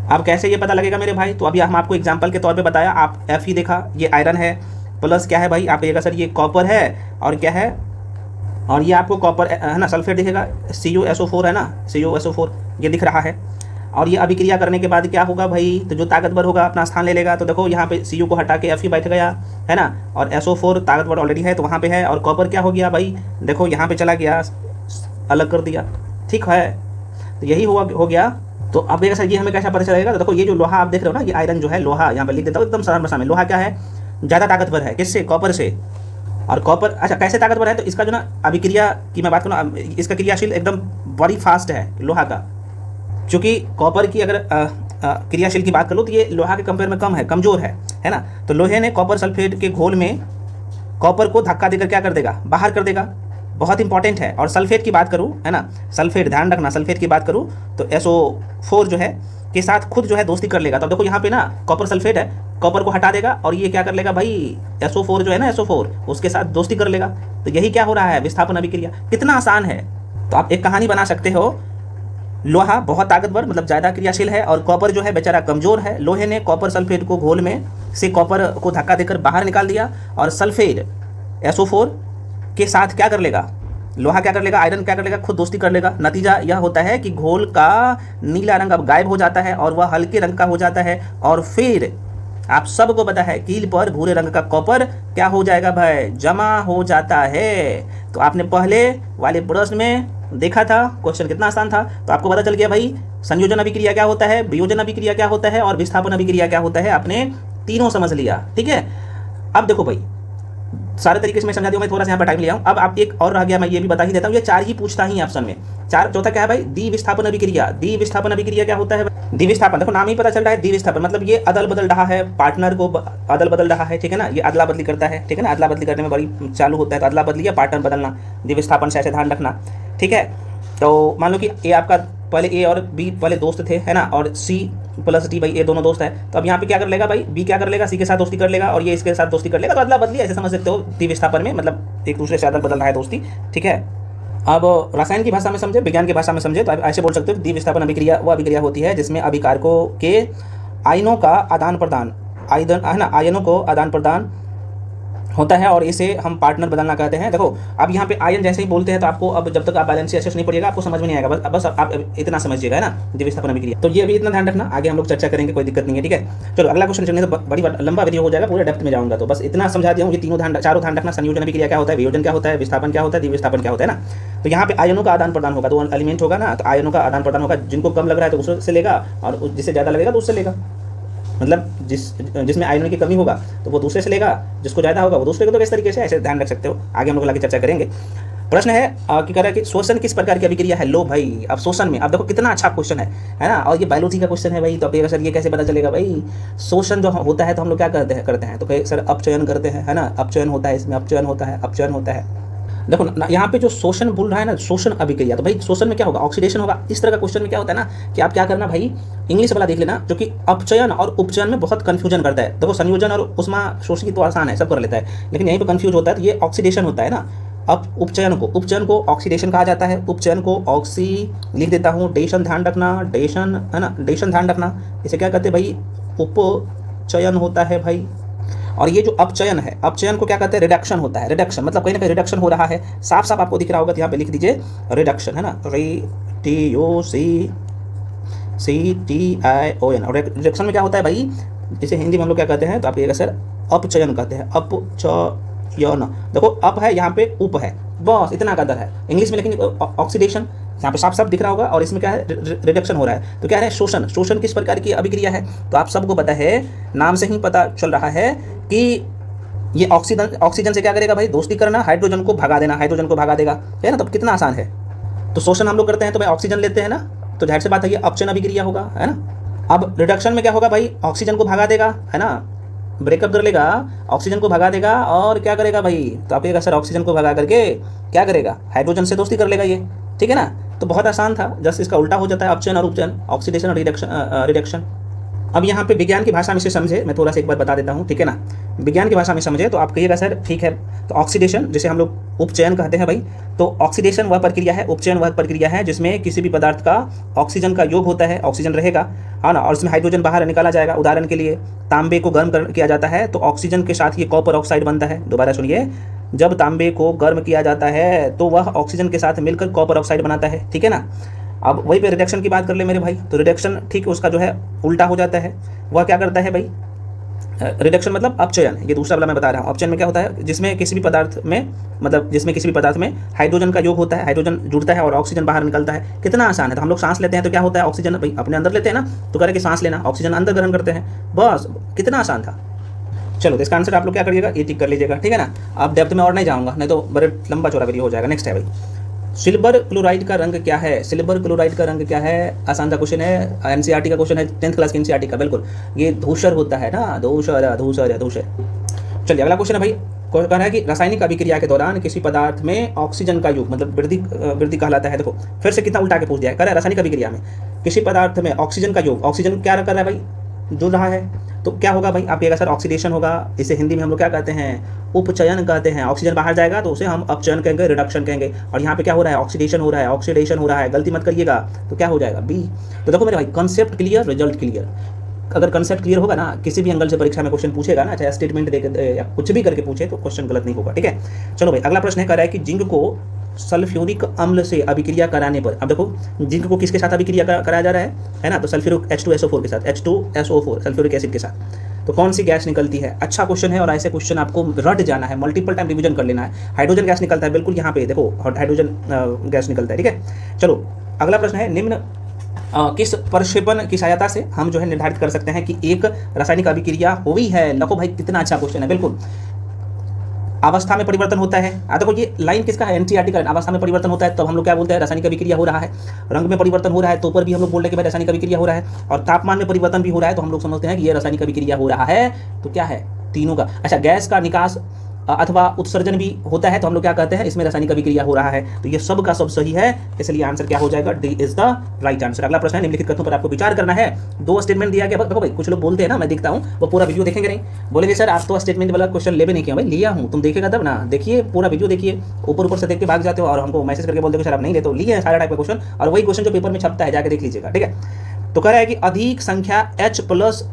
अब कैसे ये पता लगेगा मेरे भाई, तो अभी हम आपको एग्जांपल के तौर पे बताया, आप Fe देखा, ये आयरन है, प्लस क्या है भाई, आप कहिएगा सर ये कॉपर है, और क्या है, और ये आपको कॉपर है ना, सल्फेट दिखेगा, CuSO4 है ना, CuSO4 ये दिख रहा है। और ये अभिक्रिया करने के बाद क्या होगा भाई, तो जो ताकतवर होगा अपना स्थान ले लेगा। तो देखो यहाँ पे Cu को हटा के Fe बैठ गया, है ना, और SO4 ताकतवर ऑलरेडी है तो वहाँ पे है, और कॉपर क्या हो गया भाई, देखो यहाँ पे चला गया, अलग कर दिया। ठीक है, तो यही हो गया। तो अब देखिए सर ये हमें कैसा पता चलेगा, तो देखो ये जो लोहा आप देख रहे हो ना, ये आयरन जो है, लोहा यहाँ पे लिख देता हूँ एकदम सरल भाषा में, लोहा क्या है, ज़्यादा ताकतवर है, किससे, कॉपर से। और कॉपर अच्छा कैसे ताकतवर है, तो इसका जो ना अभिक्रिया की मैं बात करूँ, इसका क्रियाशील एकदम बड़ी फास्ट है लोहा का, चूँकि कॉपर की अगर क्रियाशील की बात कर लो तो ये लोहा के कंपेयर में कम है, कमज़ोर है ना। तो लोहे ने कॉपर सल्फेट के घोल में कॉपर को धक्का देकर क्या कर देगा, बाहर कर देगा, बहुत इंपॉर्टेंट है। और सल्फेट की बात करूँ, है ना, सल्फेट ध्यान रखना, सल्फेट की बात करूँ तो SO4 जो है के साथ खुद जो है दोस्ती कर लेगा। तो देखो यहाँ पे ना कॉपर सल्फेट है, कॉपर को हटा देगा और ये क्या कर लेगा भाई, SO4 जो है ना, SO4 उसके साथ दोस्ती कर लेगा। तो यही क्या हो रहा है, विस्थापन अभिक्रिया। कितना आसान है, तो आप एक कहानी बना सकते हो, लोहा बहुत ताकतवर मतलब ज़्यादा क्रियाशील है और कॉपर जो है बेचारा कमज़ोर है। लोहे ने कॉपर सल्फेट को घोल में से कॉपर को धक्का देकर बाहर निकाल दिया, और सल्फेट SO4 के साथ क्या कर लेगा, लोहा क्या कर लेगा, आयरन क्या कर लेगा, खुद दोस्ती कर लेगा। नतीजा यह होता है कि घोल का नीला रंग अब गायब हो जाता है और वह हल्के रंग का हो जाता है, और फिर आप सबको पता है कील पर भूरे रंग का कॉपर क्या हो जाएगा भाई, जमा हो जाता है। तो आपने पहले वाले प्रश्न में देखा था, क्वेश्चन कितना आसान था, तो आपको पता चल गया भाई संयोजन अभिक्रिया क्या होता है, वियोजन अभिक्रिया क्या होता है, और विस्थापन अभिक्रिया क्या होता है, आपने तीनों समझ लिया। ठीक है, अब देखो भाई सारे तरीके से मैं समझा दिया, मैं थोड़ा सा यहाँ पर टाइम लिया हूँ। अब आप एक और रह गया, मैं ये भी बता ही देता हूँ, ये 4 ही पूछता ही ऑप्शन में, 4। चौथा क्या है भाई, द्विविस्थापन अभिक्रिया। द्विविस्थापन अभिक्रिया क्या होता है, द्विविस्थापन देखो नाम ही पता चल रहा है, द्विविस्थापन मतलब ये अदल बदल रहा है, पार्टनर को अदल बदल रहा है, ठीक है ना, ये अदला बदली करता है, ठीक है ना, अदला बदली करने में बड़ी चालू होता है, तो अदला बदली या पार्टनर बदलना, द्विविस्थापन से ऐसे ध्यान रखना। ठीक है, तो मान लो कि ए आपका पहले ए और बी पहले दोस्त थे, है ना, और C प्लस D भाई ए दोनों दोस्त है, तो अब यहाँ पे क्या कर लेगा भाई, बी क्या कर लेगा, C के साथ दोस्ती कर लेगा और ये इसके साथ दोस्ती कर लेगा, तो अदला बदली ऐसे समझ सकते हो द्विविस्थापन में, मतलब एक दूसरे से अदल बदल रहा है दोस्ती। ठीक है, अब रसायन की भाषा में समझे, विज्ञान की भाषा में समझे तो आप ऐसे बोल सकते हो, द्विविस्थापन अभिक्रिया वो अभिक्रिया होती है जिसमें अभिकारकों के आयनों का आदान प्रदान, आयन है ना, आयनों को आदान प्रदान होता है और इसे हम पार्टनर बदलना कहते हैं। देखो अब यहाँ पे आयन जैसे ही बोलते हैं तो आपको, अब जब तक आप बैलेंस एसेस नहीं पढ़िएगा आपको समझ में नहीं आएगा, बस आप इतना समझिएगा, है ना, द्विविस्थापन अभिक्रिया। तो ये अभी इतना ध्यान रखना, आगे हम लोग चर्चा करेंगे, कोई दिक्कत नहीं है, ठीक है। चलो अगला क्वेश्चन चलने तो बड़ी लंबा वीडियो हो जाएगा, पूरे डेप्थ में जाऊंगा, तो बस इतना समझा दिया हूँ, ये चारों ध्यान रखना। संयोजन अभिक्रिया क्या होता है, वियोजन क्या होता है, विस्थापन क्या होता है, द्विविस्थापन क्या होता है ना। तो यहाँ पे आयनों का आदान प्रदान होगा, 2 एलिमेंट होगा ना, तो आयनों का आदान प्रदान होगा, जिनको कम लग रहा है तो उससे लेगा और जिससे ज़्यादा लगेगा तो उससे लेगा, मतलब जिसमें आयनों की कमी होगा तो वो दूसरे से लेगा, जिसको ज़्यादा होगा वो दूसरे को। तो किस तरीके से ऐसे ध्यान रख सकते हो, आगे हम लोग आगे चर्चा करेंगे। प्रश्न है कि कह रहा है कि शोषण किस प्रकार की अभिक्रिया है। लो भाई, अब शोषण में, अब देखो कितना अच्छा क्वेश्चन है ना, और ये बायोलॉजी का क्वेश्चन है भाई, तो अब सर ये कैसे पता चलेगा भाई। शोषण जो होता है तो हम लोग क्या करते हैं तो फिर सर अपचयन करते हैं, है ना, अपचयन होता है, इसमें अपचयन होता है, अपचयन होता है। देखो ना यहाँ पे जो शोषण बोल रहा है ना, शोषण अभिक्रिया, तो भाई शोषण में क्या होगा, ऑक्सीडेशन होगा। इस तरह का क्वेश्चन में क्या होता है ना कि आप क्या करना भाई, इंग्लिश वाला देख लेना, जो कि अपचयन और उपचयन में बहुत कंफ्यूजन करता है। देखो संयोजन और उष्मा शोषी तो आसान है, सब कर लेता है, लेकिन यहीं पे कंफ्यूज होता है, तो ये ऑक्सीडेशन होता है ना। अब उपचयन को ऑक्सीडेशन कहा जाता है, उपचयन को ऑक्सी लिख देता हूँ, डेशन ध्यान रखना, डेशन है ना, डेशन ध्यान रखना, इसे क्या कहते हैं भाई, उपचयन होता है भाई। और ये जो अपचयन है, अपचयन को क्या कहते हैं, रिडक्शन होता है। रिडक्शन मतलब कहीं ना कहीं रिडक्शन हो रहा है, साफ साफ आपको दिख रहा होगा, तो यहाँ पे लिख दीजिए रिडक्शन, है ना, REDUCTION। और रिडक्शन में क्या होता है भाई, इसे हिंदी में हम लोग क्या कहते हैं, तो आप ये सर अपचयन कहते हैं, अपचयन। देखो अप है, यहाँ पे उप है, बस इतना कदर है इंग्लिश में, लेकिन ऑक्सीडेशन यहाँ पे साफ साफ दिख रहा होगा, और इसमें क्या है, रिडक्शन हो रहा है। तो क्या है, शोषण। शोषण किस प्रकार की अभिक्रिया है, तो आप सबको पता है, नाम से ही पता चल रहा है कि ये ऑक्सीजन से क्या करेगा भाई, दोस्ती करना, हाइड्रोजन को भगा देना, हाइड्रोजन को भगा देगा, है ना। तो कितना आसान है। तो शोषण हम लोग करते हैं तो भाई ऑक्सीजन लेते हैं ना, तो जाहिर सी बात है ये अपचयन अभिक्रिया होगा, है ना। अब रिडक्शन में क्या होगा भाई, ऑक्सीजन को भगा देगा, है ना, ब्रेकअप कर लेगा, ऑक्सीजन को भगा देगा, और क्या करेगा भाई, तो आप सर ऑक्सीजन को भगा करके क्या करेगा, हाइड्रोजन से दोस्ती कर लेगा ये, ठीक है ना। तो बहुत आसान था, जस्ट इसका उल्टा हो जाता है, अपचयन और उपचयन, ऑक्सीडेशन और रिडक्शन। अब यहाँ पे विज्ञान की भाषा में से समझे, मैं थोड़ा सा एक बार बता देता हूँ, ठीक है ना। विज्ञान की भाषा में समझे तो आप कहिएगा सर ठीक है, तो ऑक्सीडेशन जिसे हम लोग उपचयन कहते हैं भाई, तो ऑक्सीडेशन वह प्रक्रिया है, उपचयन वह प्रक्रिया है जिसमें किसी भी पदार्थ का ऑक्सीजन का योग होता है, ऑक्सीजन रहेगा, है ना, और इसमें हाइड्रोजन बाहर निकाला जाएगा। उदाहरण के लिए तांबे को गर्म किया जाता है तो ऑक्सीजन के साथ ये कॉपर ऑक्साइड बनता है। दोबारा सुनिए, जब तांबे को गर्म किया जाता है तो वह ऑक्सीजन के साथ मिलकर कॉपर ऑक्साइड बनाता है, ठीक है ना। अब वही पे रिडक्शन की बात कर ले मेरे भाई, तो रिडक्शन ठीक उसका जो है उल्टा हो जाता है। वह क्या करता है भाई, रिडक्शन मतलब अपचयन, ये दूसरा वाला मैं बता रहा हूँ। अपचयन में क्या होता है, जिसमें किसी भी पदार्थ में, मतलब जिसमें किसी भी पदार्थ में हाइड्रोजन का योग होता है, हाइड्रोजन जुड़ता है और ऑक्सीजन बाहर निकलता है। कितना आसान है। तो हम लोग सांस लेते हैं तो क्या होता है, ऑक्सीजन भाई अपने अंदर लेते हैं ना, तो कह रहे कि सांस लेना, ऑक्सीजन अंदर ग्रहण करते हैं, बस कितना आसान था। चलो तो इसका आंसर आप लोग क्या करिएगा, ये टिक कर लीजिएगा, ठीक है ना। अब डेप्थ में और नहीं जाऊँगा, नहीं तो बड़े लंबा चौड़ा वीडियो हो जाएगा। नेक्स्ट है भाई, सिल्वर क्लोराइड का रंग क्या है। सिल्वर क्लोराइड का रंग क्या है, आसान सा क्वेश्चन है, एनसीईआरटी का क्वेश्चन है, 10th क्लास की एनसीईआरटी का, बिल्कुल ये धूसर होता है ना, धूसर धूसर धूसर। चलिए अगला क्वेश्चन है भाई, कह रहा है कि रासायनिक अभिक्रिया के दौरान किसी पदार्थ में ऑक्सीजन का योग, मतलब वृद्धि कहलाता है। देखो फिर से कितना उल्टा के पूछ दिया है, कह रहा है रासायनिक अभिक्रिया में किसी पदार्थ में ऑक्सीजन का योग, ऑक्सीजन क्या कर रहा है भाई, जुड़ रहा है, तो क्या होगा भाई, आप कहेगा सर ऑक्सीडेशन होगा। इसे हिंदी में हम लोग क्या कहते हैं, उपचयन कहते हैं। ऑक्सीजन बाहर जाएगा तो उसे हम अपचयन कहेंगे, रिडक्शन कहेंगे। और यहाँ पे क्या हो रहा है, ऑक्सीडेशन हो रहा है, ऑक्सीडेशन हो रहा है, गलती मत करिएगा। तो क्या हो जाएगा, बी। तो देखो मेरे भाई, कंसेप्ट क्लियर, रिजल्ट क्लियर। अगर कंसेप्ट क्लियर होगा ना, किसी भी एंगल से परीक्षा में क्वेश्चन पूछेगा ना, चाहे स्टेटमेंट देकर या कुछ भी करके पूछे, तो क्वेश्चन गलत नहीं होगा, ठीक है। चलो भाई अगला प्रश्न है, कह रहा है कि जिंक को सल्फ्यूरिक अम्ल से अभिक्रिया कराने पर, अब देखो जिंक को किसके साथ अभिक्रिया कराया जा रहा है ना, तो सल्फ्यूरिक H2SO4 के साथ, H2SO4 सल्फ्यूरिक एसिड के साथ। तो कौन सी गैस निकलती है, अच्छा क्वेश्चन है, और ऐसे क्वेश्चन आपको रट जाना है, मल्टीपल टाइम रिवीजन कर लेना है। हाइड्रोजन गैस निकलता है, बिल्कुल यहाँ पे देखो हाइड्रोजन गैस निकलता है, ठीक है। चलो अगला प्रश्न है, निम्न किस प्रक्षेपण की सहायता से हम जो है निर्धारित कर सकते हैं कि एक रासायनिक अभिक्रिया हुई है। लखो भाई कितना अच्छा क्वेश्चन है, बिल्कुल। अवस्था में परिवर्तन होता है, देखो ये लाइन किसका है, एनसीईआरटी का। अवस्था में परिवर्तन होता है तो हम लोग क्या बोलते हैं, रासायनिक अभिक्रिया हो रहा है। रंग में परिवर्तन हो रहा है तो पर भी हम लोग बोल रहे हैं कि भाई रासायनिक अभिक्रिया हो रहा है। और तापमान में परिवर्तन भी हो रहा है तो हम लोग समझते हैं कि ये रासायनिक अभिक्रिया हो रहा है। तो क्या है, तीनों का। अच्छा, गैस का निकास अथवा उत्सर्जन भी होता है, तो हम लोग क्या कहते हैं, इसमें रासायनिक अभिक्रिया हो रहा है। तो ये सब का सब सही है, इसलिए आंसर क्या हो जाएगा, D is the right answer. अगला प्रश्न है, निम्नलिखित कथनों पर आपको विचार करना है। 2 स्टेटमेंट दिया गया। देखो भाई, कुछ लोग बोलते हैं ना, मैं देखता हूँ वो पूरा वीडियो देखेंगे नहीं, बोलेंगे सर आप तो स्टेटमेंट वाला क्वेश्चन ले भी नहीं किया। भाई लिया हूँ, तुम देखेगा तब ना, देखिए पूरा वीडियो देखिए, ऊपर से देख के भाग जाते हो और हमको मैसेज करके बोलते हो सर आप नहीं लेते हो। लिए सारा टाइप का क्वेश्चन, और वही क्वेश्चन जो पेपर में छपता है, जाके देख लीजिएगा, ठीक है। तो कह रहा है कि अधिक संख्या H प्लस,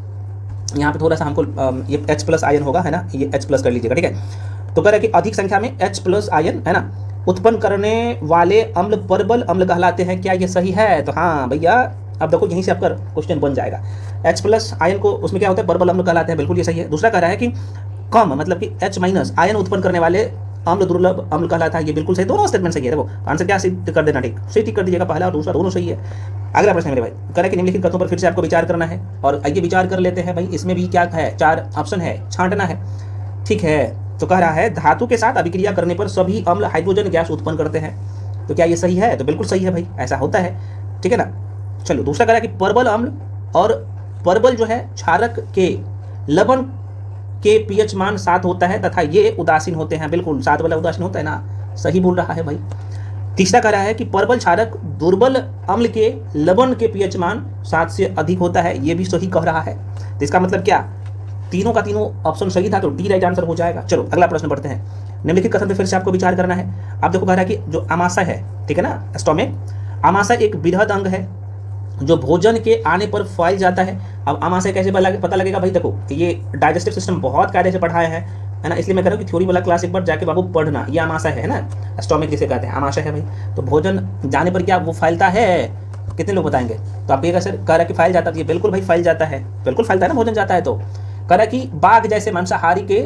यहाँ पे थोड़ा सा हमको ये H प्लस आयन होगा, है ना, ये H प्लस कर लीजिएगा, ठीक है। तो कह रहा है कि अधिक संख्या में H प्लस आयन, है ना, उत्पन्न करने वाले अम्ल परबल अम्ल कहलाते हैं। क्या ये सही है? तो हाँ भैया, अब देखो यहीं से आपका क्वेश्चन बन जाएगा। H प्लस आयन को उसमें क्या होता है, परबल अम्ल कहलाते हैं, बिल्कुल ये सही है। दूसरा कह रहा है कि कम मतलब कि H माइनस आयन उत्पन्न करने वाले अम्ल दुर्लभ अम्ल कहलाता है, ये बिल्कुल सही। दोनों स्टेटमेंट सही है। देखो आंसर क्या सिद्ध कर देना, ठीक सही टिक कर दीजिएगा, पहला और दूसरा दोनों सही है। अगला प्रश्न है मेरे भाई, कह रहा है कि निम्नलिखित कथनों पर फिर से आपको विचार करना है, और आइए विचार कर लेते हैं भाई। इसमें भी क्या है, 4 ऑप्शन है, छांटना है, ठीक है। तो कह रहा है धातु के साथ अभिक्रिया करने पर सभी अम्ल हाइड्रोजन गैस उत्पन्न करते हैं। तो क्या ये सही है? तो बिल्कुल सही है भाई, ऐसा होता है, ठीक है ना। चलो दूसरा कह रहा है कि परबल अम्ल और परबल जो है क्षारक के लवण के पीएच मान 7 होता है तथा ये उदासीन होते हैं। बिल्कुल 7 वाला उदासीन होता है ना, सही बोल रहा है भाई। तीसरा कह रहा है कि परबल क्षारक दुर्बल अम्ल के लवण के पीएच मान 7 से अधिक होता है, ये भी सही कह रहा है। तो इसका मतलब क्या, तीनों का तीनों ऑप्शन सही था, तो डी राइट आंसर हो जाएगा। चलो अगला प्रश्न पढ़ते हैं। निम्नलिखित कथन पे फिर से आपको विचार करना है। आप देखो कह रहा है कि जो आमाशय है, ठीक है ना, स्टोमिक, आमाशय एक बृहद अंग है जो भोजन के आने पर फैल जाता है। अब आमाशय कैसे पता लगेगा भाई, देखो ये डाइजेस्टिव सिस्टम बहुत कायदे से पढ़ाया है ना, इसलिए मैं कह रहा हूँ कि थ्योरी वाला क्लास एक बार जाके बाबू पढ़ना। ये आमाशय है ना, स्टोमिक जिसे कहते हैं, आमाशय है भाई। तो भोजन जाने पर क्या वो फैलता है? कितने लोग बताएंगे? तो आप ये सर कह रहा है कि फैल जाता है, ये बिल्कुल भाई फैल जाता है, बिल्कुल फैलता है ना भोजन जाता है। तो कह रहा है कि बाघ जैसे मांसाहारी के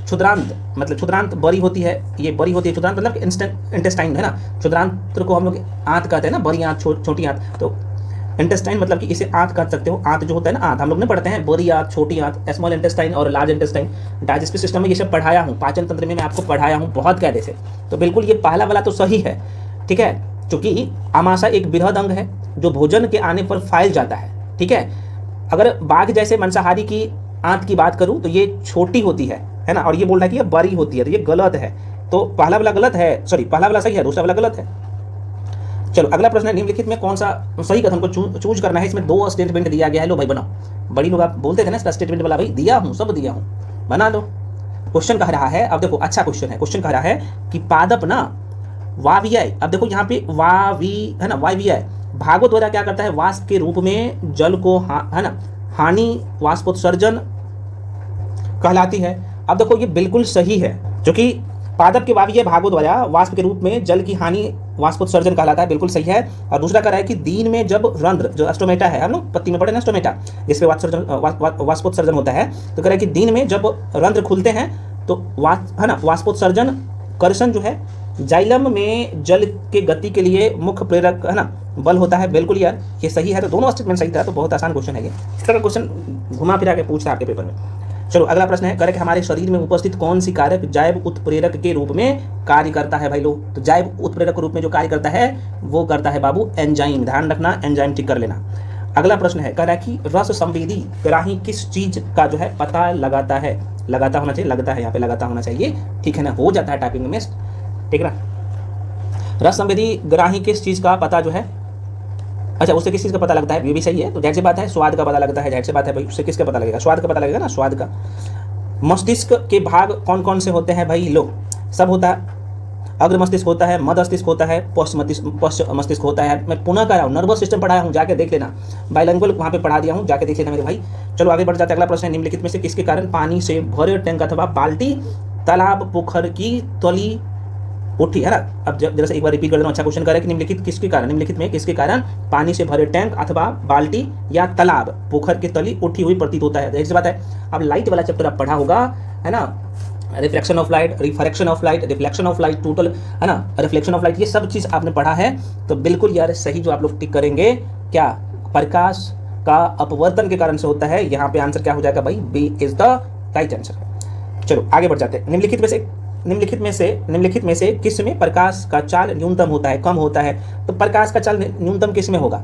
क्षुद्रांत, मतलब क्षुद्रांत बड़ी होती है, ये बड़ी होती है, क्षुद्रांत मतलब इंटेस्टाइन है ना, क्षुद्रांत को हम लोग आंत कहते हैं ना, बड़ी आंत छोटी आंत। तो इंटेस्टाइन मतलब कि इसे आंत कह सकते हो। आंत जो होता है ना, आंत हम लोग ने पढ़ते हैं, बड़ी आंत, छोटी आंत, स्मॉल इंटेस्टाइन और लार्ज इंटेस्टाइन। डाइजेस्टिव सिस्टम में ये सब पढ़ाया हूँ, पाचन तंत्र में मैं आपको पढ़ाया हूँ बहुत कायदे से। तो बिल्कुल ये पहला वाला तो सही है, ठीक है, क्योंकि आमाशय एक बृहद अंग है जो भोजन के आने पर फैल जाता है, ठीक है। अगर बाघ जैसे मांसाहारी की आंत की बात करूं तो ये छोटी होती है ना, और ये बोल रहा है कि ये बड़ी होती है, तो ये गलत है। तो पहला वाला गलत है, सॉरी पहला वाला सही है, दूसरा वाला गलत है। चलो अगला प्रश्न है, निम्नलिखित में कौन सा सही कथन को चूज करना है। इसमें 2 स्टेटमेंट दिया गया है, लो भाई बनाओ। बड़ी लोग आप बोलते थे ना इसका स्टेटमेंट वाला, भाई दिया हूँ, सब दिया हूँ, बना लो। क्वेश्चन कह रहा है, अब देखो अच्छा क्वेश्चन है, क्वेश्चन कह रहा है कि पादप ना वायवीय, अब देखो यहाँ पे वावी है ना, वायवीय भागों द्वारा क्या करता है, वाष्प के रूप में जल को है ना, हानि वाष्पोत्सर्जन कहलाती है। अब देखो ये बिल्कुल सही है, क्योंकि पादप के वायवीय भागों द्वारा वाष्प के रूप में जल की हानि वाष्पोत्सर्जन कहलाता है, बिल्कुल सही है। और दूसरा कह रहा है कि दिन में जब रंध्र, जो स्टोमेटा है, हम लोग पत्ती में पढ़े ना स्टोमेटा, जिसपे वाष्पोत्सर्जन होता है, तो कह रहा है कि दिन में जब रंध्र खुलते हैं तो है ना, वाष्पोत्सर्जन कर्षण जो है जाइलम में जल के गति के लिए मुख्य प्रेरक है ना बल होता है। बिल्कुल यार ये सही है, तो दोनों स्टेटमेंट सही था। तो बहुत आसान क्वेश्चन है ये, इस तरह का क्वेश्चन घुमा फिरा के पूछता है आपके पेपर में। चलो अगला प्रश्न है, करें कि हमारे शरीर में उपस्थित कौन सी कारक जैव उत्प्रेरक के रूप में कार्य करता है भाई लोग। तो जैव उत्प्रेरक के रूप में जो कार्य करता है वो करता है बाबू एंजाइम, ध्यान रखना, एंजाइम टिक कर लेना। अगला प्रश्न है, कह रहा है कि रस संवेदी ग्राही किस चीज का जो है पता लगाता है, लगाता होना चाहिए, लगता है यहाँ पे लगाता होना चाहिए, ठीक है ना, हो जाता है टाइपिंग में, ठीक है ना। रस संवेदी ग्राही किस चीज का पता जो है, अच्छा उससे किस चीज़ का पता लगता है, ये भी सही है। तो जाहिर सी बात है स्वाद का पता लगता है, जाहिर सी बात है भाई, उससे किसका पता लगेगा, स्वाद का पता लगेगा ना, स्वाद का। मस्तिष्क के भाग कौन कौन से होते हैं भाई लोग, सब होता है, अग्र मस्तिष्क होता है, मध्य मस्तिष्क होता है, पश्च मस्तिष्क होता है। मैं पुनः कह रहा हूँ, नर्वस सिस्टम पढ़ाया हूँ, जाके देख लेना, बाइलिंगुअल वहाँ पे पढ़ा दिया हूँ, जाके देख लेना मेरे भाई। चलो आगे बढ़ जाते हैं। अगला प्रश्न है, निम्नलिखित में से किसके कारण पानी से भरे टैंक अथवा बाल्टी तालाब पोखर की तली उठी, है ना। अब जरा से एक बार रिपीट कर देना, अच्छा क्वेश्चन कर रहा है कि निम्नलिखित किसके कारण, निम्नलिखित में किसके कारण पानी से भरे टैंक अथवा बाल्टी या तालाब पोखर की तली उठी हुई प्रतीत होता है। जाहिर सी बात है, अब लाइट वाला चैप्टर आप पढ़ा होगा, है ना, refraction of light, refraction of light, reflection of light, total है ना, रिफ्लेक्शन ऑफ लाइट, ये सब चीज़ आपने पढ़ा है। तो बिल्कुल यार सही जो आप लोग टिक करेंगे, क्या प्रकाश का अपवर्तन के कारण से होता है। यहाँ पे आंसर क्या हो जाएगा भाई, b is the right answer. चलो आगे बढ़ जाते हैं। निम्नलिखित में से किस में प्रकाश का चाल न्यूनतम होता है, कम होता है। तो प्रकाश का चाल न्यूनतम किस में होगा,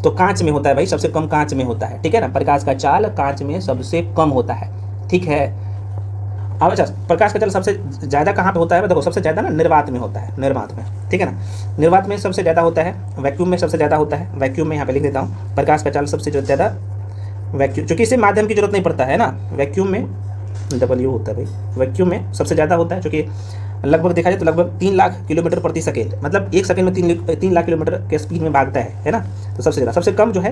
तो कांच में होता है भाई, सबसे कम कांच में होता है, ठीक है ना। प्रकाश का चाल कांच में सबसे कम होता है, ठीक है। अब अच्छा, प्रकाश का जल सबसे ज़्यादा कहाँ पे होता है? देखो सबसे ज़्यादा ना निर्वात में होता है, निर्वात में, ठीक है ना। निर्वात में सबसे ज़्यादा होता है, वैक्यूम में सबसे ज़्यादा होता है। वैक्यूम में यहाँ पे लिख देता हूँ, प्रकाश का जल सबसे ज़्यादा वैक्यूम, चूँकि इसे माध्यम की जरूरत नहीं पड़ता है ना, वैक्यूम में डबल यू होता है भाई, वैक्यूम में सबसे ज़्यादा होता है, चूँकि लगभग देखा जाए तो लगभग 3 लाख किलोमीटर प्रति सेकेंड, मतलब 1 सेकंड में 3 लाख किलोमीटर के स्पीड में भागता है ना। तो सबसे ज़्यादा, सबसे कम जो है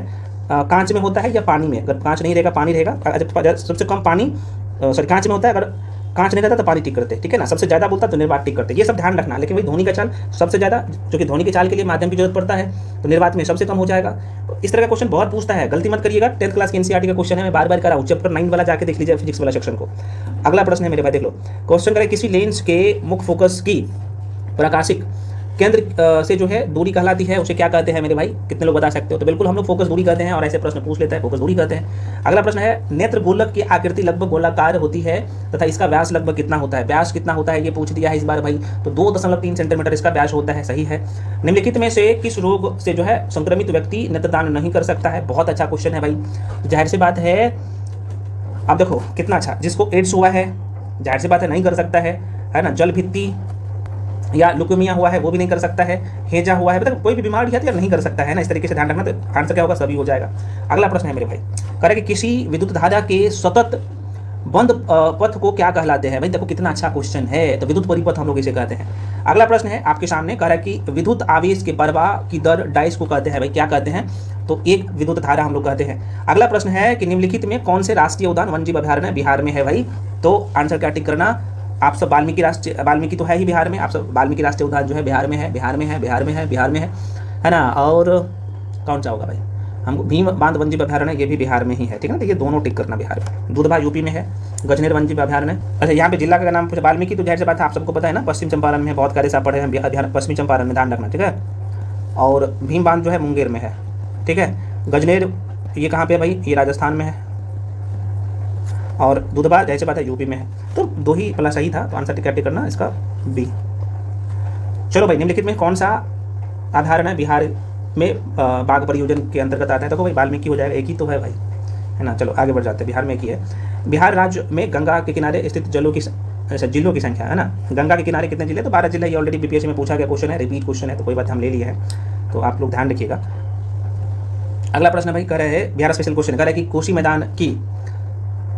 कांच में होता है या पानी में। अगर कांच नहीं रहेगा, पानी रहेगा। सबसे कम पानी सॉरी कांच में होता है, अगर कांच नहीं रहता तो पानी टिक करते, ठीक है ना। सबसे ज़्यादा बोलता तो निर्वात टिक करते, ये सब ध्यान रखना। लेकिन भाई ध्वनि का चाल सबसे ज़्यादा, क्योंकि ध्वनि की चाल के लिए माध्यम की जरूरत पड़ता है, तो निर्वात में सबसे कम हो जाएगा। इस तरह का क्वेश्चन बहुत पूछता है, गलती मत करिएगा। 10th क्लास की एनसीईआरटी का क्वेश्चन है, मैं बार बार कर रहा हूँ, चैप्टर 9 वाला जाके देख लीजिए, फिजिक्स वाला सेक्शन को। अगला प्रश्न है मेरे भाई, देख लो। क्वेश्चन करें, किसी लेंस के मुख्य फोकस की प्रकाशिक केंद्र से जो है दूरी कहलाती है, उसे क्या कहते हैं मेरे भाई? कितने लोग बता सकते हो? तो बिल्कुल हम लोग फोकस दूरी कहते हैं, और ऐसे प्रश्न पूछ लेता है, फोकस दूरी कहते हैं। अगला प्रश्न है, नेत्र गोलक की आकृति लगभग गोलाकार होती है तथा इसका व्यास लगभग कितना होता है? व्यास कितना होता है ये पूछ दिया है इस बार भाई, तो 2.3 सेंटीमीटर इसका व्यास होता है, सही है। निम्नलिखित में से किस रोग से जो है संक्रमित व्यक्ति नेत्रदान नहीं कर सकता है? बहुत अच्छा क्वेश्चन है भाई, जाहिर सी बात है। अब देखो कितना अच्छा, जिसको एड्स हुआ है जाहिर सी बात है नहीं कर सकता है ना। जल भित्ति या लुकेमिया हुआ है वो भी नहीं कर सकता है। हेजा हुआ है, मतलब कोई भी बीमारी है तो यार नहीं कर सकता है ना। इस तरीके से ध्यान रखना, तो आंसर क्या होगा? सभी हो जाएगा। अगला प्रश्न है मेरे भाई, करें कि किसी विद्युत धारा के सतत बंद पथ को क्या कहलाते हैं? भाई देखो कितना अच्छा क्वेश्चन है, तो विद्युत परिपथ हम लोग इसे कहते हैं। अगला प्रश्न है आपके सामने, कह रहा है कि विद्युत आवेश के प्रवाह की दर डाइस को कहते हैं। भाई क्या कहते हैं? तो एक विद्युत धारा हम लोग कहते हैं। अगला प्रश्न है कि निम्नलिखित में कौन से राष्ट्रीय उद्यान वन्यजीव अभयारण्य बिहार में है? भाई तो आंसर क्या टिक करना, आप सब वाल्मीकि तो है ही बिहार में, आप सब वाल्मीकि राष्ट्रीय उद्यान जो है बिहार में है, बिहार में है, बिहार में है, बिहार में है ना। और कौन सा होगा भाई? हमको भीम बांध वन्यजीव अभयारण्य, ये भी बिहार में ही है, ठीक है ना। तो ये दोनों टिक करना बिहार में। दूधवा यूपी में है, गजनेर वन्यजीव अभयारण्य। अच्छा, यहाँ पे जिला का नाम पूछा वाल्मीकि, तो जाहिर सी बात है आप सबको पता है ना, पश्चिम चंपारण में, बहुत कार्य साहब पढ़े हैं बिहार पश्चिमी चंपारण में, ध्यान रखना, ठीक है। और भीम बांध जो है मुंगेर में है, ठीक है। गजनेर ये कहाँ पे है भाई? ये राजस्थान में है। और दूधवा जैसे बात है यूपी में है। तो दो ही पहला सही था, तो आंसर टिक करना इसका बी। चलो भाई, निम्नलिखित में कौन सा अभयारण्य बिहार में बाघ परियोजना के अंतर्गत आता है? देखो भाई वाल्मीकि हो जाएगा, एक ही तो है भाई, है ना। चलो आगे बढ़ जाते हैं, बिहार में एक ही है। बिहार राज्य में गंगा के किनारे स्थित जिलों की संख्या है ना। गंगा के किनारे कितने जिले? तो 12 जिले। ये ऑलरेडी बीपीएससी में पूछा गया क्वेश्चन है, रिपीट क्वेश्चन है, तो कोई बात हम ले लिए हैं, तो आप लोग ध्यान रखिएगा। अगला प्रश्न भाई कह रहे हैं, बिहार स्पेशल क्वेश्चन कह रहे हैं कि कोसी मैदान की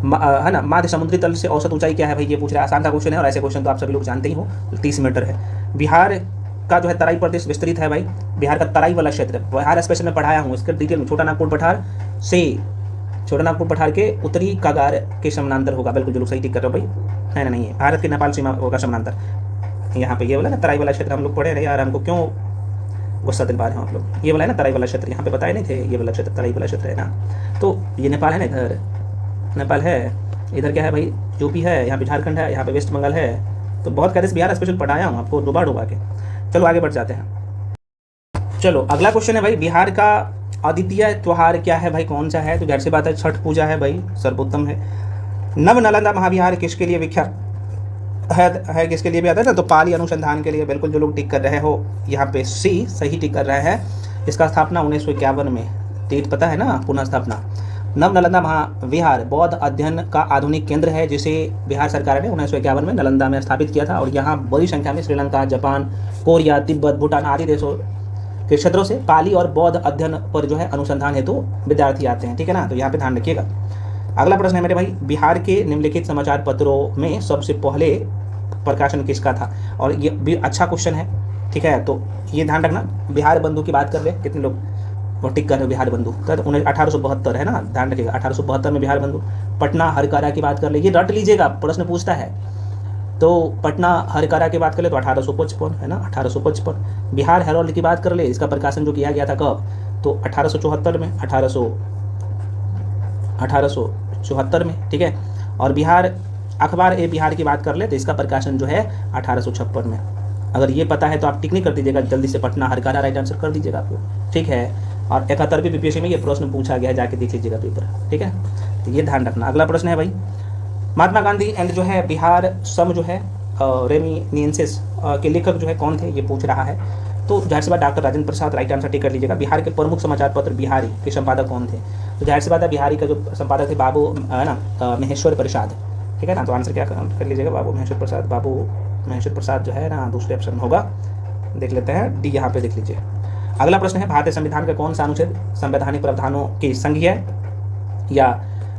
है ना माध्य समुद्री तल से औसत ऊंचाई क्या है? भाई ये पूछ रहा है, आसान सा क्वेश्चन है, और ऐसे क्वेश्चन तो आप सभी लोग जानते ही हो, 30 मीटर है। बिहार का जो है तराई प्रदेश विस्तृत है भाई, बिहार का तराई वाला क्षेत्र, बिहार स्पेशल में पढ़ाया हूँ, इसके डिटेल में छोटा नागपुर पठार के उत्तरी कागार के समानांतर होगा। बिल्कुल जो लोग सही टिक कर रहे हो भाई, नहीं है, भारत के नेपाल सीमा का समानांतर। यहाँ पे ये वाला ना तराई वाला क्षेत्र हम लोग पढ़े रहे यार, हमको क्यों गुस्सा दिल पा रहे हैं आप लोग। ये वाला है ना तराई वाला क्षेत्र, यहाँ पे बताए नहीं थे, ये वाला क्षेत्र तराई वाला क्षेत्र है ना। तो ये नेपाल है ना, इधर नेपाल है, इधर क्या है भाई? यूपी है, यहाँ पे झारखंड है, यहाँ पे वेस्ट बंगाल है। तो बहुत कैसे बिहार स्पेशल पढ़ाया हूँ आपको डुबा के। चलो आगे बढ़ जाते हैं। चलो अगला क्वेश्चन है भाई, बिहार का अद्वितीय त्योहार क्या है भाई? कौन सा है? तो जाहिर सी बात है छठ पूजा है भाई, सर्वोत्तम है। नव नालंदा महाविहार किसके लिए विख्यात है? किसके लिए भी आता है ना? तो पाली अनुसंधान के लिए। बिल्कुल जो लोग टिक कर रहे हो यहाँ पे सी सही टिक कर रहे हैं। इसका स्थापना 1951 में, डेट पता है ना, पुनः स्थापना। नव नालंदा महाविहार बौद्ध अध्ययन का आधुनिक केंद्र है, जिसे बिहार सरकार ने 1951 में नालंदा में स्थापित किया था। और यहाँ बड़ी संख्या में श्रीलंका, जापान, कोरिया, तिब्बत, भूटान आदि देशों के क्षेत्रों से पाली और बौद्ध अध्ययन पर जो है अनुसंधान हेतु विद्यार्थी आते हैं, ठीक है ना। तो यहाँ पे ध्यान रखिएगा। अगला प्रश्न है मेरे भाई, बिहार के निम्नलिखित समाचार पत्रों में सबसे पहले प्रकाशन किसका था? और ये भी अच्छा क्वेश्चन है, ठीक है। तो ये ध्यान रखना, बिहार बंधु की बात कर ले, कितने लोग वो टिक कर रहे हो बिहार बंधु? तो 1872 है ना, ध्यान रखिएगा, 1872 में बिहार बंधु। पटना हरकारा की बात कर ले, ये रट लीजिएगा, प्रश्न पूछता है। तो पटना हरकारा की बात कर ले तो 1855 है ना, 1855। बिहार हेरोल्ड की बात कर ले, इसका प्रकाशन जो किया गया था कब? तो 1874 में, 1874 में, ठीक है। और बिहार अखबार ए बिहार की बात कर ले तो इसका प्रकाशन जो है 1856 में। अगर ये पता है तो आप टिक नहीं कर दीजिएगा, जल्दी से पटना हरकारा राइट आंसर कर दीजिएगा आप लोग, ठीक है। और 71वीं बीपीएससी में ये प्रश्न पूछा गया, जाके देख लीजिएगा पेपर, ठीक है। तो ये ध्यान रखना। अगला प्रश्न है भाई, महात्मा गांधी एंड जो है बिहार सम जो है रेमिनियंसेस के लेखक जो है कौन थे? ये पूछ रहा है। तो जाहिर सी बात doctor Rajendra Prasad, right answer tick कर लीजिएगा। बिहार के प्रमुख समाचार पत्र बिहारी के संपादक कौन थे? तो जाहिर सी बात है बिहारी का जो संपादक थे बाबू है ना महेश्वर प्रसाद, ठीक है ना। तो आंसर क्या कर लीजिएगा, बाबू महेश्वर प्रसाद जो है ना दूसरे ऑप्शन होगा। देख लेते हैं डी यहाँ पे देख लीजिए। अगला प्रश्न है, भारतीय संविधान का कौन सा अनुच्छेद संवैधानिक प्रावधानों की संघीय या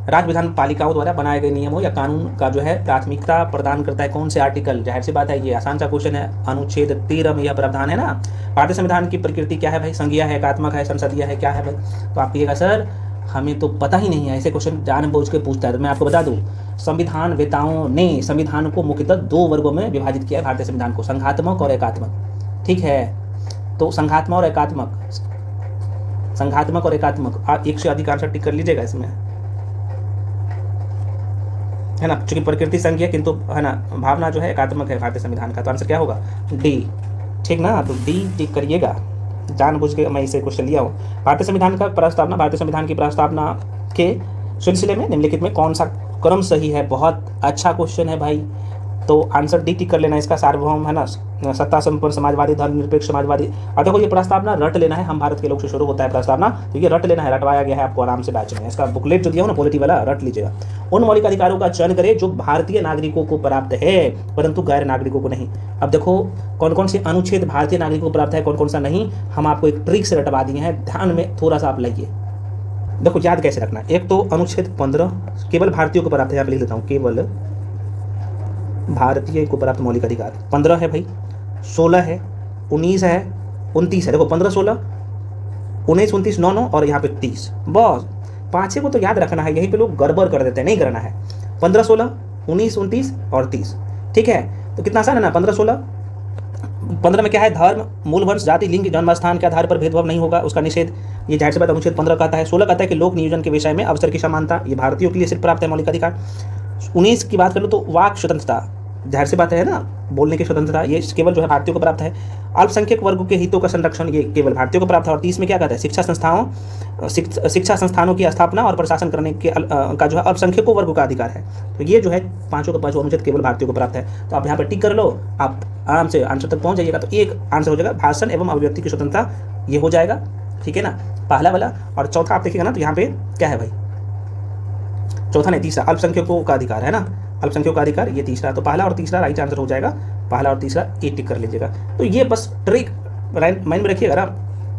राज्य विधान पालिकाओं द्वारा बनाए गए नियमों या कानून का जो है प्राथमिकता प्रदान करता है? कौन से आर्टिकल? जाहिर सी बात है ये आसान सा क्वेश्चन है, अनुच्छेद 13 में यह प्रावधान है ना। भारतीय संविधान की प्रकृति क्या है भाई? संघीय है, एकात्मक है, संसदीय है, क्या है भाई? तो आप कहिएगा सर हमें तो पता ही नहीं है, ऐसे क्वेश्चन जानबूझ के पूछता है। तो मैं आपको बता दूं, संविधान वेताओं ने संविधान को मुख्यतः 2 वर्गों में विभाजित किया है भारतीय संविधान को, संघात्मक और एकात्मक। ठीक है, तो संघात्मक और एकात्मक आप एक से अधिक आंसर टिक कर लीजिएगा इसमें, है ना। चूंकि प्रकृति संघीय किंतु है ना भावना जो है एकात्मक है भारतीय संविधान का, तो आंसर क्या होगा? डी। ठीक ना, तो डी टिक करिएगा, जानबूझ के मैं इसे क्वेश्चन लिया हूँ। भारतीय संविधान की प्रस्तावना के सिलसिले में निम्नलिखित में कौन सा क्रम सही है? बहुत अच्छा क्वेश्चन है भाई, तो आंसर डी टिक कर लेना इसका। सार्वभौम है ना, सत्ता संपन्न समाजवादी, धर्मनिरपेक्ष समाजवादी। और देखो ये प्रस्तावना रट लेना है, हम भारत के लोग से शुरू होता है प्रस्तावना, तो ये रट लेना है, रटवाया गया है आपको आराम से बैच में। इसका बुकलेट जो दिया हो ना पॉलिटी वाला, रट लीजिएगा। उन मौलिक अधिकारों का चयन करें जो भारतीय नागरिकों को प्राप्त है परंतु गैर नागरिकों को नहीं। अब देखो कौन कौन से अनुच्छेद भारतीय नागरिकों को प्राप्त है, कौन कौन सा नहीं, हम आपको एक ट्रिक से रटवा दिए हैं, ध्यान में थोड़ा सा आप लाइए। देखो याद कैसे रखना है, एक तो अनुच्छेद 15 केवल भारतीयों को प्राप्त है, यहाँ पे लिख देता हूँ, केवल भारतीय को प्राप्त मौलिक अधिकार 15 है भाई, 16 है, 19 है, 29 है। देखो 15, 16, 19, 29, 9 और यहाँ पे 30, बस 5 को तो याद रखना है, यहीं पे लोग गड़बड़ कर देते हैं, नहीं करना है। 15, 16, 19, 29 और 30, ठीक है। तो कितना आसान है ना, 15, 16। 15 में क्या है? धर्म, मूल वंश, जाति, लिंग, जन्म स्थान के आधार पर भेदभाव नहीं होगा, उसका निषेध, ये जाहिर सी बात अनुच्छेद 15 कहता है। 16 कहता है कि लोक नियोजन के विषय में अवसर की समानता, ये भारतीयों के लिए सिर्फ प्राप्त है मौलिक अधिकार। 19 की बात करूँ तो वाक स्वतंत्रता, जाहिर सी बात है ना, बोलने की स्वतंत्रता, ये केवल जो है भारतीयों को प्राप्त है। अल्पसंख्यक वर्गों के हितों का संरक्षण, ये केवल भारतीयों को प्राप्त है। और 30 में क्या कहता है? शिक्षा संस्थानों की स्थापना और प्रशासन करने के का जो है अल्पसंख्यकों वर्गों का अधिकार है। तो ये जो है पांचों का पांचों अनुच्छेद केवल भारतीयों को प्राप्त है। तो आप यहाँ पर टिक कर लो, आप आराम से आंसर तक पहुँच जाइएगा। तो एक आंसर हो जाएगा भाषण एवं अभिव्यक्ति की स्वतंत्रता, ये हो जाएगा, ठीक है ना, पहला वाला। और चौथा आप देखिएगा ना, तो यहाँ पे क्या है भाई? चौथा नहीं, तीसरा, अल्पसंख्यकों का अधिकार है ना, अल्पसंख्यकों का अधिकार, ये तीसरा। तो पहला और तीसरा राइट आंसर हो जाएगा, पहला और तीसरा ए टिक कर लीजिएगा। तो ये बस ट्रिक माइंड में रखिएगा ना।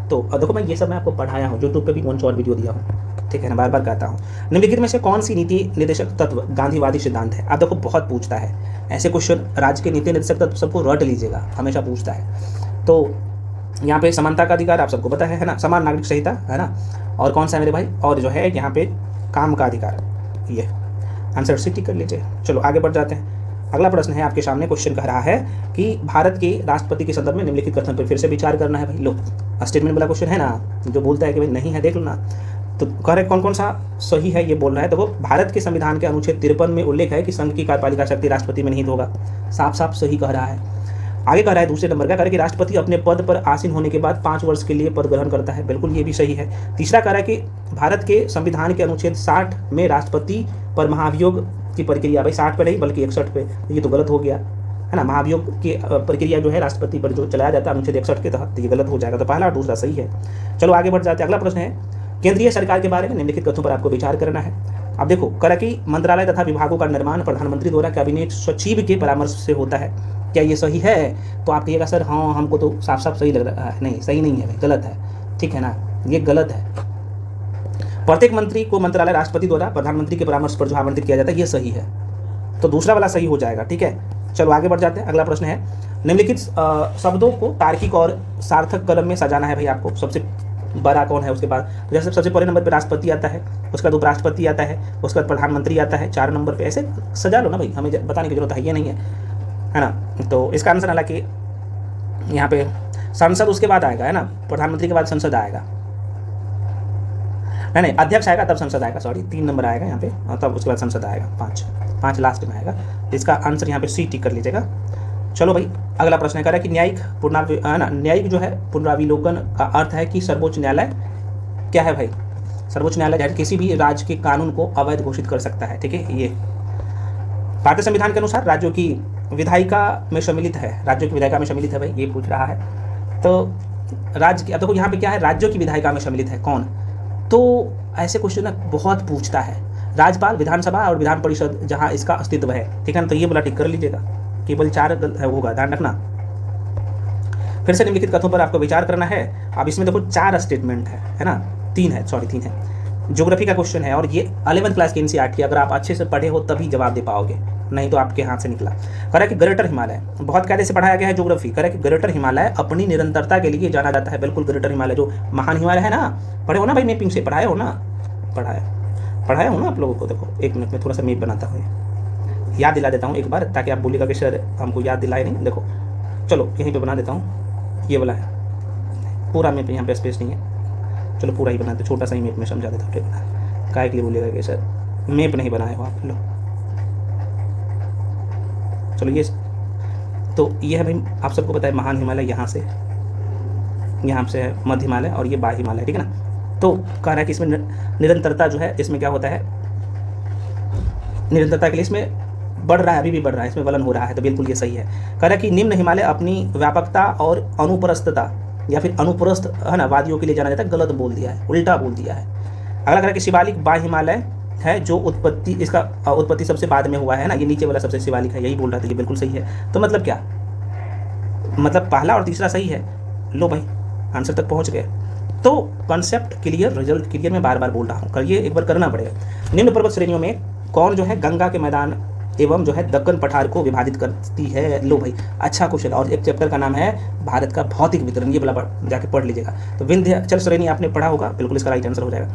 तो देखो मैं ये सब मैं आपको पढ़ाया हूँ, यूट्यूब पे भी 1 और वीडियो दिया हूँ, ठीक है ना, बार बार कहता हूँ। निम्नलिखित में से कौन सी नीति निर्देशक तत्व गांधीवादी सिद्धांत है? आप देखो बहुत पूछता है ऐसे क्वेश्चन, राज्य के नीति निर्देशक तत्व सबको रट लीजिएगा, हमेशा पूछता है। तो यहाँ पे समानता का अधिकार आप सबको पता है ना, समान नागरिक संहिता है ना, और कौन सा है मेरे भाई? और जो है यहाँ पे काम का अधिकार, ये आंसर सी टिक कर लीजिए। चलो आगे बढ़ जाते हैं। अगला प्रश्न है आपके सामने, क्वेश्चन कह रहा है कि भारत के राष्ट्रपति के संदर्भ में निम्नलिखित कथन पर फिर से विचार करना है भाई। लो स्टेटमेंट वाला क्वेश्चन है ना, जो बोलता है कि भाई नहीं है, देख लो ना। तो कह रहे कौन कौन सा सही है ये बोल रहा है। देखो भारत के संविधान के अनुच्छेद 53 में उल्लेख है कि संघ की कार्यपालिका शक्ति राष्ट्रपति में निहित होगा, साफ साफ सही कह रहा है। आगे कह रहा है दूसरे नंबर का, कह रहा है कि राष्ट्रपति अपने पद पर आसीन होने के बाद 5 वर्ष के लिए पद ग्रहण करता है, बिल्कुल ये भी सही है। तीसरा कह रहा है कि भारत के संविधान के अनुच्छेद 60 में राष्ट्रपति पर महाभियोग की प्रक्रिया, भाई 60 पे नहीं बल्कि 61 पे, ये तो गलत हो गया है ना। महाभियोग की प्रक्रिया जो है राष्ट्रपति पर जो चलाया जाता है अनुच्छेद 61 के तहत, ये गलत हो जाएगा। तो पहला और दूसरा सही है। चलो आगे बढ़ जाते हैं। अगला प्रश्न है, केंद्रीय सरकार के बारे में निम्नलिखित तथ्यों पर आपको विचार करना है। अब देखो करा कि मंत्रालय तथा विभागों का निर्माण प्रधानमंत्री द्वारा कैबिनेट सचिव के परामर्श से होता है, क्या ये सही है? तो आप कहिएगा सर हाँ हमको तो साफ साफ सही लग रहा है। नहीं, सही नहीं है भाई, गलत है, ठीक है ना, ये गलत है। प्रत्येक मंत्री को मंत्रालय राष्ट्रपति द्वारा प्रधानमंत्री के परामर्श पर जो आवंटित किया जाता है, ये सही है। तो दूसरा वाला सही हो जाएगा, ठीक है। चलो आगे बढ़ जाते हैं। अगला प्रश्न है, निम्नलिखित शब्दों को तार्किक और सार्थक कलम में सजाना है भाई आपको। सबसे बड़ा कौन है उसके बाद? तो जैसे सबसे पहले नंबर पे राष्ट्रपति आता है, उसके बाद उपराष्ट्रपति आता है, उसके बाद प्रधानमंत्री आता है, 4 नंबर पे, ऐसे सजा लो ना भाई, हमें बताने की जरूरत है ये नहीं है ना। तो इसका आंसर हालांकि यहाँ पे संसद उसके बाद आएगा, है ना, प्रधानमंत्री के बाद संसद आएगा, नहीं अध्यक्ष आएगा तब संसद आएगा, सॉरी 3 नंबर आएगा यहाँ पे, तब उसके बाद संसद आएगा, 5 लास्ट में आएगा। तो इसका आंसर यहाँ पे सी टिक कर लीजिएगा। चलो भाई अगला प्रश्न है कि न्यायिक जो है पुनराविलोकन का अर्थ है कि सर्वोच्च न्यायालय क्या है भाई? सर्वोच्च न्यायालय किसी भी राज्य के कानून को अवैध घोषित कर सकता है, ठीक है। ये भारतीय संविधान के अनुसार राज्यों की विधायिका में सम्मिलित है, राज्यों की विधायिका में सम्मिलित है भाई, ये पूछ रहा है। तो राज्य की, अब देखो यहाँ पे क्या है, राज्यों की विधायिका में सम्मिलित है कौन? तो ऐसे क्वेश्चन बहुत पूछता है, राज्यपाल, विधानसभा और विधान परिषद जहाँ इसका अस्तित्व है, ठीक है ना। तो ये बोला टिक कर लीजिएगा, केवल 4 होगा, ध्यान रखना। फिर से निम्नलिखित कथनों पर आपको विचार करना है। अब इसमें देखो 4 स्टेटमेंट है ना, 3 है। ज्योग्राफी का क्वेश्चन है और ये 11th क्लास की एनसीईआरटी, अगर आप अच्छे से पढ़े हो तभी जवाब दे पाओगे, नहीं तो आपके हाथ से निकला। कह रहा है कि ग्रेटर हिमालय, बहुत कायदे से पढ़ाया गया है ज्योग्राफी। कह रहा है कि ग्रेटर हिमालय अपनी निरंतरता के लिए जाना जाता है। बिल्कुल, ग्रेटर हिमालय जो महान हिमालय है ना, पढ़े हो ना भाई, मैपिंग से पढ़ाए हो ना, पढ़ाया हो ना आप लोगों को। देखो 1 मिनट में थोड़ा सा मैप बनाता हूँ, याद दिला देता हूँ एक बार, ताकि आप बोलिएगा कि सर हमको याद दिलाए नहीं। देखो चलो यहीं पे बना देता हूँ, ये वाला है पूरा मैप, यहाँ पे स्पेस नहीं है, चलो पूरा ही बना दो, छोटा सा ही मैप में समझा देता हूँ, ठीक है। काय के लिए बोलिएगा कि सर मैप नहीं बनाए हो आप लोग। चलो ये तो ये है भाई, आप सबको पता है महान हिमालय यहाँ से है मध्य हिमालय और ये बाह्य हिमालय, ठीक है ना। तो कह रहा है कि इसमें निरंतरता जो है, इसमें क्या होता है, निरंतरता के लिए इसमें बढ़ रहा है, अभी भी बढ़ रहा है, इसमें वलन हो रहा है, तो बिल्कुल ये सही है। कह रहा है कि निम्न हिमालय अपनी व्यापकता और अनुप्रस्थता या फिर अनुप्रस्थ है ना वादियों के लिए जाना जाता है, गलत बोल दिया है, उल्टा बोल दिया है। अगला कह रहा है कि शिवालिक बाह्य हिमालय है, जो उत्पत्ति सबसे बाद में हुआ है ना, ये नीचे वाला सबसे शिवालिक है, यही बोल रहा था, ये बिल्कुल सही है। तो मतलब क्या, मतलब पहला और तीसरा सही है। लो भाई आंसर तक पहुंच गए। तो कॉन्सेप्ट क्लियर, रिजल्ट क्लियर, मैं बार बार बोल रहा हूँ, करिए, एक बार करना पड़ेगा। निम्न पर्वत श्रेणियों में कौन जो है गंगा के मैदान एवं जो है दक्कन पठार को विभाजित करती है। लो भाई अच्छा क्वेश्चन, और एक चैप्टर का नाम है भारत का भौतिक वितरण, ये वाला जाके पढ़ लीजिएगा। तो विंध्याचल श्रेणी आपने पढ़ा होगा, बिल्कुल इसका राइट आंसर हो जाएगा।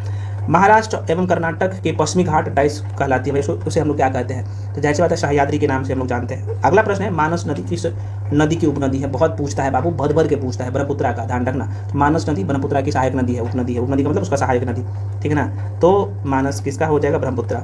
महाराष्ट्र एवं कर्नाटक के पश्चिमी घाट डाइस कहलाती है, उसे हम लोग क्या कहते हैं, तो जाहिर सी बात है सह्याद्री के नाम से हम लोग जानते हैं। अगला प्रश्न है मानस नदी किस नदी की उपनदी है, बहुत पूछता है बाबू, भर भर के पूछता है, ब्रह्मपुत्रा का, ध्यान रखना। तो मानस नदी ब्रह्मपुत्रा की सहायक नदी है, उपनदी है, उपनदी का मतलब उसका सहायक नदी, ठीक है ना। तो मानस किसका हो जाएगा, ब्रह्मपुत्रा।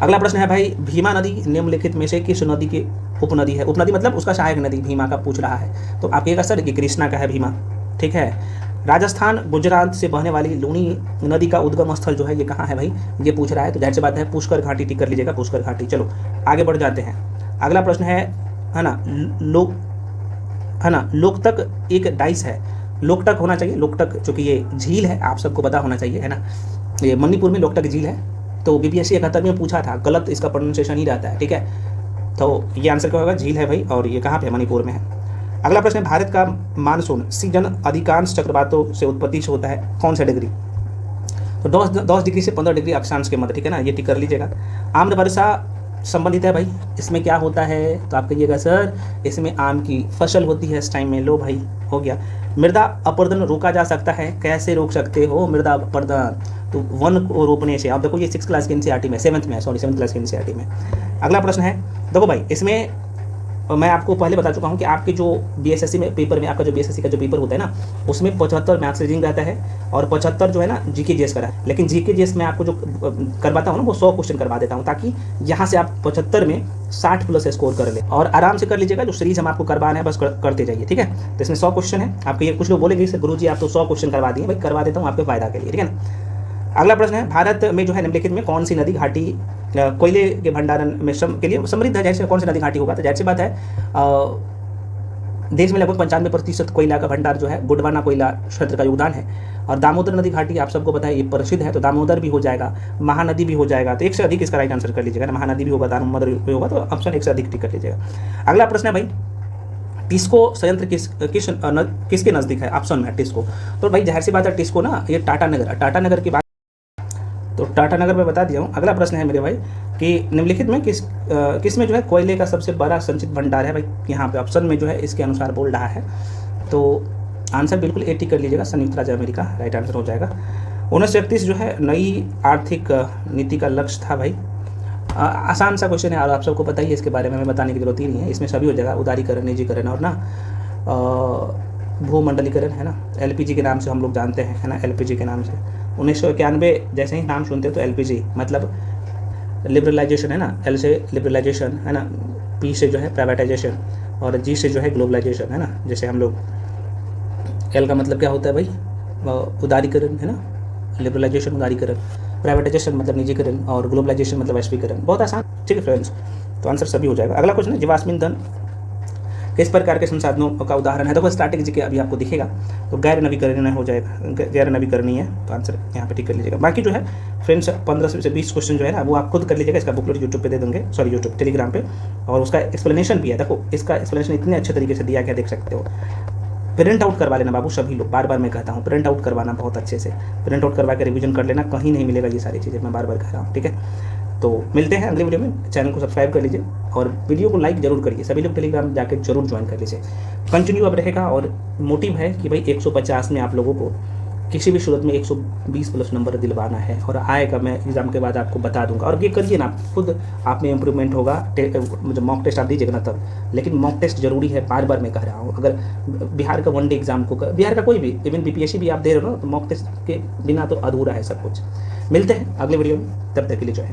अगला प्रश्न है भाई, भीमा नदी निम्नलिखित में से किस नदी की उपनदी है। उपनदी मतलब उसका सहायक नदी, भीमा का पूछ रहा है, तो आप कहिएगा सर कि कृष्णा का है भीमा, ठीक है। राजस्थान गुजरात से बहने वाली लूनी नदी का उद्गम स्थल जो है ये कहाँ है भाई, ये पूछ रहा है, तो जाहिर सी बात है पुष्कर घाटी, टिक कर लीजिएगा पुष्कर घाटी। चलो आगे बढ़ जाते हैं। अगला प्रश्न है ना, लोकतक एक डाइस है, लोकटक होना चाहिए, लोकटक चूंकि ये झील है, आप सबको पता होना चाहिए, है ना। ये मणिपुर में लोकटक झील है, तो बीपीएससी 71 में पूछा था, गलत इसका प्रोनाउंसिएशन ही रहता है, ठीक है। तो ये आंसर क्या होगा, झील है भाई, और ये कहाँ पे है, मणिपुर में है। अगला प्रश्न है, भारत का मानसून सीजन अधिकांश चक्रवातों से उत्पत्ति से होता है, कौन सा डिग्री, तो 10 डिग्री से 15 डिग्री अक्षांश के मध्य, ठीक है ना, ये टिक कर लीजिएगा। आम्र वर्षा संबंधित है भाई, इसमें क्या होता है, तो आप कहिएगा सर इसमें आम की फसल होती है इस टाइम में। लो भाई हो गया। मृदा अपरदन रोका जा सकता है, कैसे रोक सकते हो मृदा अपरदन, तो वन को रोपने से। आप देखो ये 6th क्लास की एनसीईआरटी में, 7th क्लास की एनसीईआरटी में। अगला प्रश्न है, देखो भाई इसमें मैं आपको पहले बता चुका हूं कि आपके जो बीएसएससी में पेपर में, आपका जो बीएसएससी का जो पेपर होता है ना, उसमें 75 मैथ्स रीजनिंग रहता है और 75 जो है ना जीके जीएस का रहता है। लेकिन जीके जीएस में आपको जो करवाता हूँ ना, वो 100 क्वेश्चन करवा देता हूँ, ताकि यहाँ से आप 75 में 60+ स्कोर कर ले, और आराम से कर लीजिएगा। जो सीरीज हम आपको करवाना है बस करते जाइए, ठीक है। तो इसमें 100 क्वेश्चन है आपके। ये कुछ लोग बोलेंगे सर गुरुजी आप तो 100 क्वेश्चन करवा दिए, भाई करवा देता हूँ आपके फायदा के लिए, ठीक है ना। अगला प्रश्न है, भारत में जो है निम्नलिखित में कौन सी नदी घाटी कोयले के भंडारण में के लिए समृद्ध है, जैसे कौन सी नदी घाटी होगा, तो जाहिर सी बात है देश में लगभग 95% कोयला का भंडार जो है गोंडवाना कोयला क्षेत्र का योगदान है। और दामोदर नदी घाटी आप सबको पता है ये प्रसिद्ध है, तो दामोदर भी हो जाएगा, महानदी भी हो जाएगा, तो 1 से अधिक इसका राइट आंसर कर लीजिएगा ना, महानदी भी होगा, दामोदर भी होगा, तो ऑप्शन 1 से अधिक टिक कर लीजिएगा। अगला प्रश्न है भाई, टिस्को संयंत्र किसके नज़दीक है, ऑप्शन में है टिस्को। तो भाई जाहिर सी बात है टिस्को ना ये टाटा नगर की बात, तो टाटा नगर में बता दिया हूँ। अगला प्रश्न है मेरे भाई कि निम्नलिखित में किस में जो है कोयले का सबसे बड़ा संचित भंडार है भाई, यहाँ पे ऑप्शन में जो है इसके अनुसार बोल रहा है, तो आंसर बिल्कुल ए टिक कर लीजिएगा, संयुक्त राज्य अमेरिका राइट आंसर हो जाएगा। 1931 जो है नई आर्थिक नीति का लक्ष्य था भाई, आसान सा क्वेश्चन है और आप सबको पता ही है, इसके बारे में हमें बताने की जरूरत ही नहीं है, इसमें सभी हो जाएगा, उदारीकरण, निजीकरण और ना भूमंडलीकरण, है ना, एलपीजी के नाम से हम लोग जानते हैं, है ना, एलपीजी के नाम से। 1991 जैसे ही नाम सुनते हो तो एलपीजी मतलब लिबरलाइजेशन, है ना, एल से लिबरलाइजेशन, है ना, पी से जो है प्राइवेटाइजेशन और जी से जो है ग्लोबलाइजेशन, है ना। जैसे हम लोग एल का मतलब क्या होता है भाई, उदारीकरण, है ना, लिबरलाइजेशन उदारीकरण, प्राइवेटाइजेशन मतलब निजीकरण और ग्लोबलाइजेशन मतलब वैश्वीकरण। बहुत आसान, ठीक है फ्रेंड्स, तो आंसर सभी हो जाएगा। अगला क्वेश्चन है, जीवाश्म ईंधन इस प्रकार के संसाधनों का उदाहरण है। देखो स्टैटिक जीके अभी आपको दिखेगा, तो गैर नवीकरणीय हो जाएगा, गैर नवीकरणीय है, तो आंसर यहाँ पे टिक कर लीजिएगा। बाकी जो है फ्रेंड्स 15 से 20 क्वेश्चन जो है ना वो आप खुद कर लीजिएगा, इसका बुकलेट यूट्यूब पे दे देंगे, सॉरी यूट्यूब टेलीग्राम पे, और उसका एक्सप्लेनेशन भी है। देखो इसका एक्सप्लेनेशन इतने अच्छे तरीके से दिया गया, देख सकते हो। प्रिंट आउट करवा लेना बाबू सभी लोग, बार बार मैं कहता हूँ प्रिंट आउट करवाना बहुत अच्छे से, प्रिंट आउट करवा के रिवीजन कर लेना, कहीं नहीं मिलेगा ये सारी चीज़ें, मैं बार बार कह रहा हूँ, ठीक है। तो मिलते हैं अगले वीडियो में, चैनल को सब्सक्राइब कर लीजिए और वीडियो को लाइक जरूर करिए, सभी लोग टेलीग्राम जाके जरूर ज्वाइन कर लीजिए। कंटिन्यू अब रहेगा, और मोटिव है कि भाई 150 में आप लोगों को किसी भी सूरत में 120 प्लस नंबर दिलवाना है, और आएगा, मैं एग्जाम के बाद आपको बता दूंगा। और ये करिए ना, खुद आप में इंप्रूवमेंट होगा, जब मॉक टेस्ट आप दीजिएगा ना तब। लेकिन मॉक टेस्ट जरूरी है, बार बार मैं कह रहा हूँ। अगर बिहार का वनडे एग्जाम को, बिहार का कोई भी, इवन बीपीएससी भी आप दे रहे हो ना, तो मॉक टेस्ट के बिना तो अधूरा है सब कुछ। मिलते हैं अगले वीडियो में, तब तक के लिए जो है।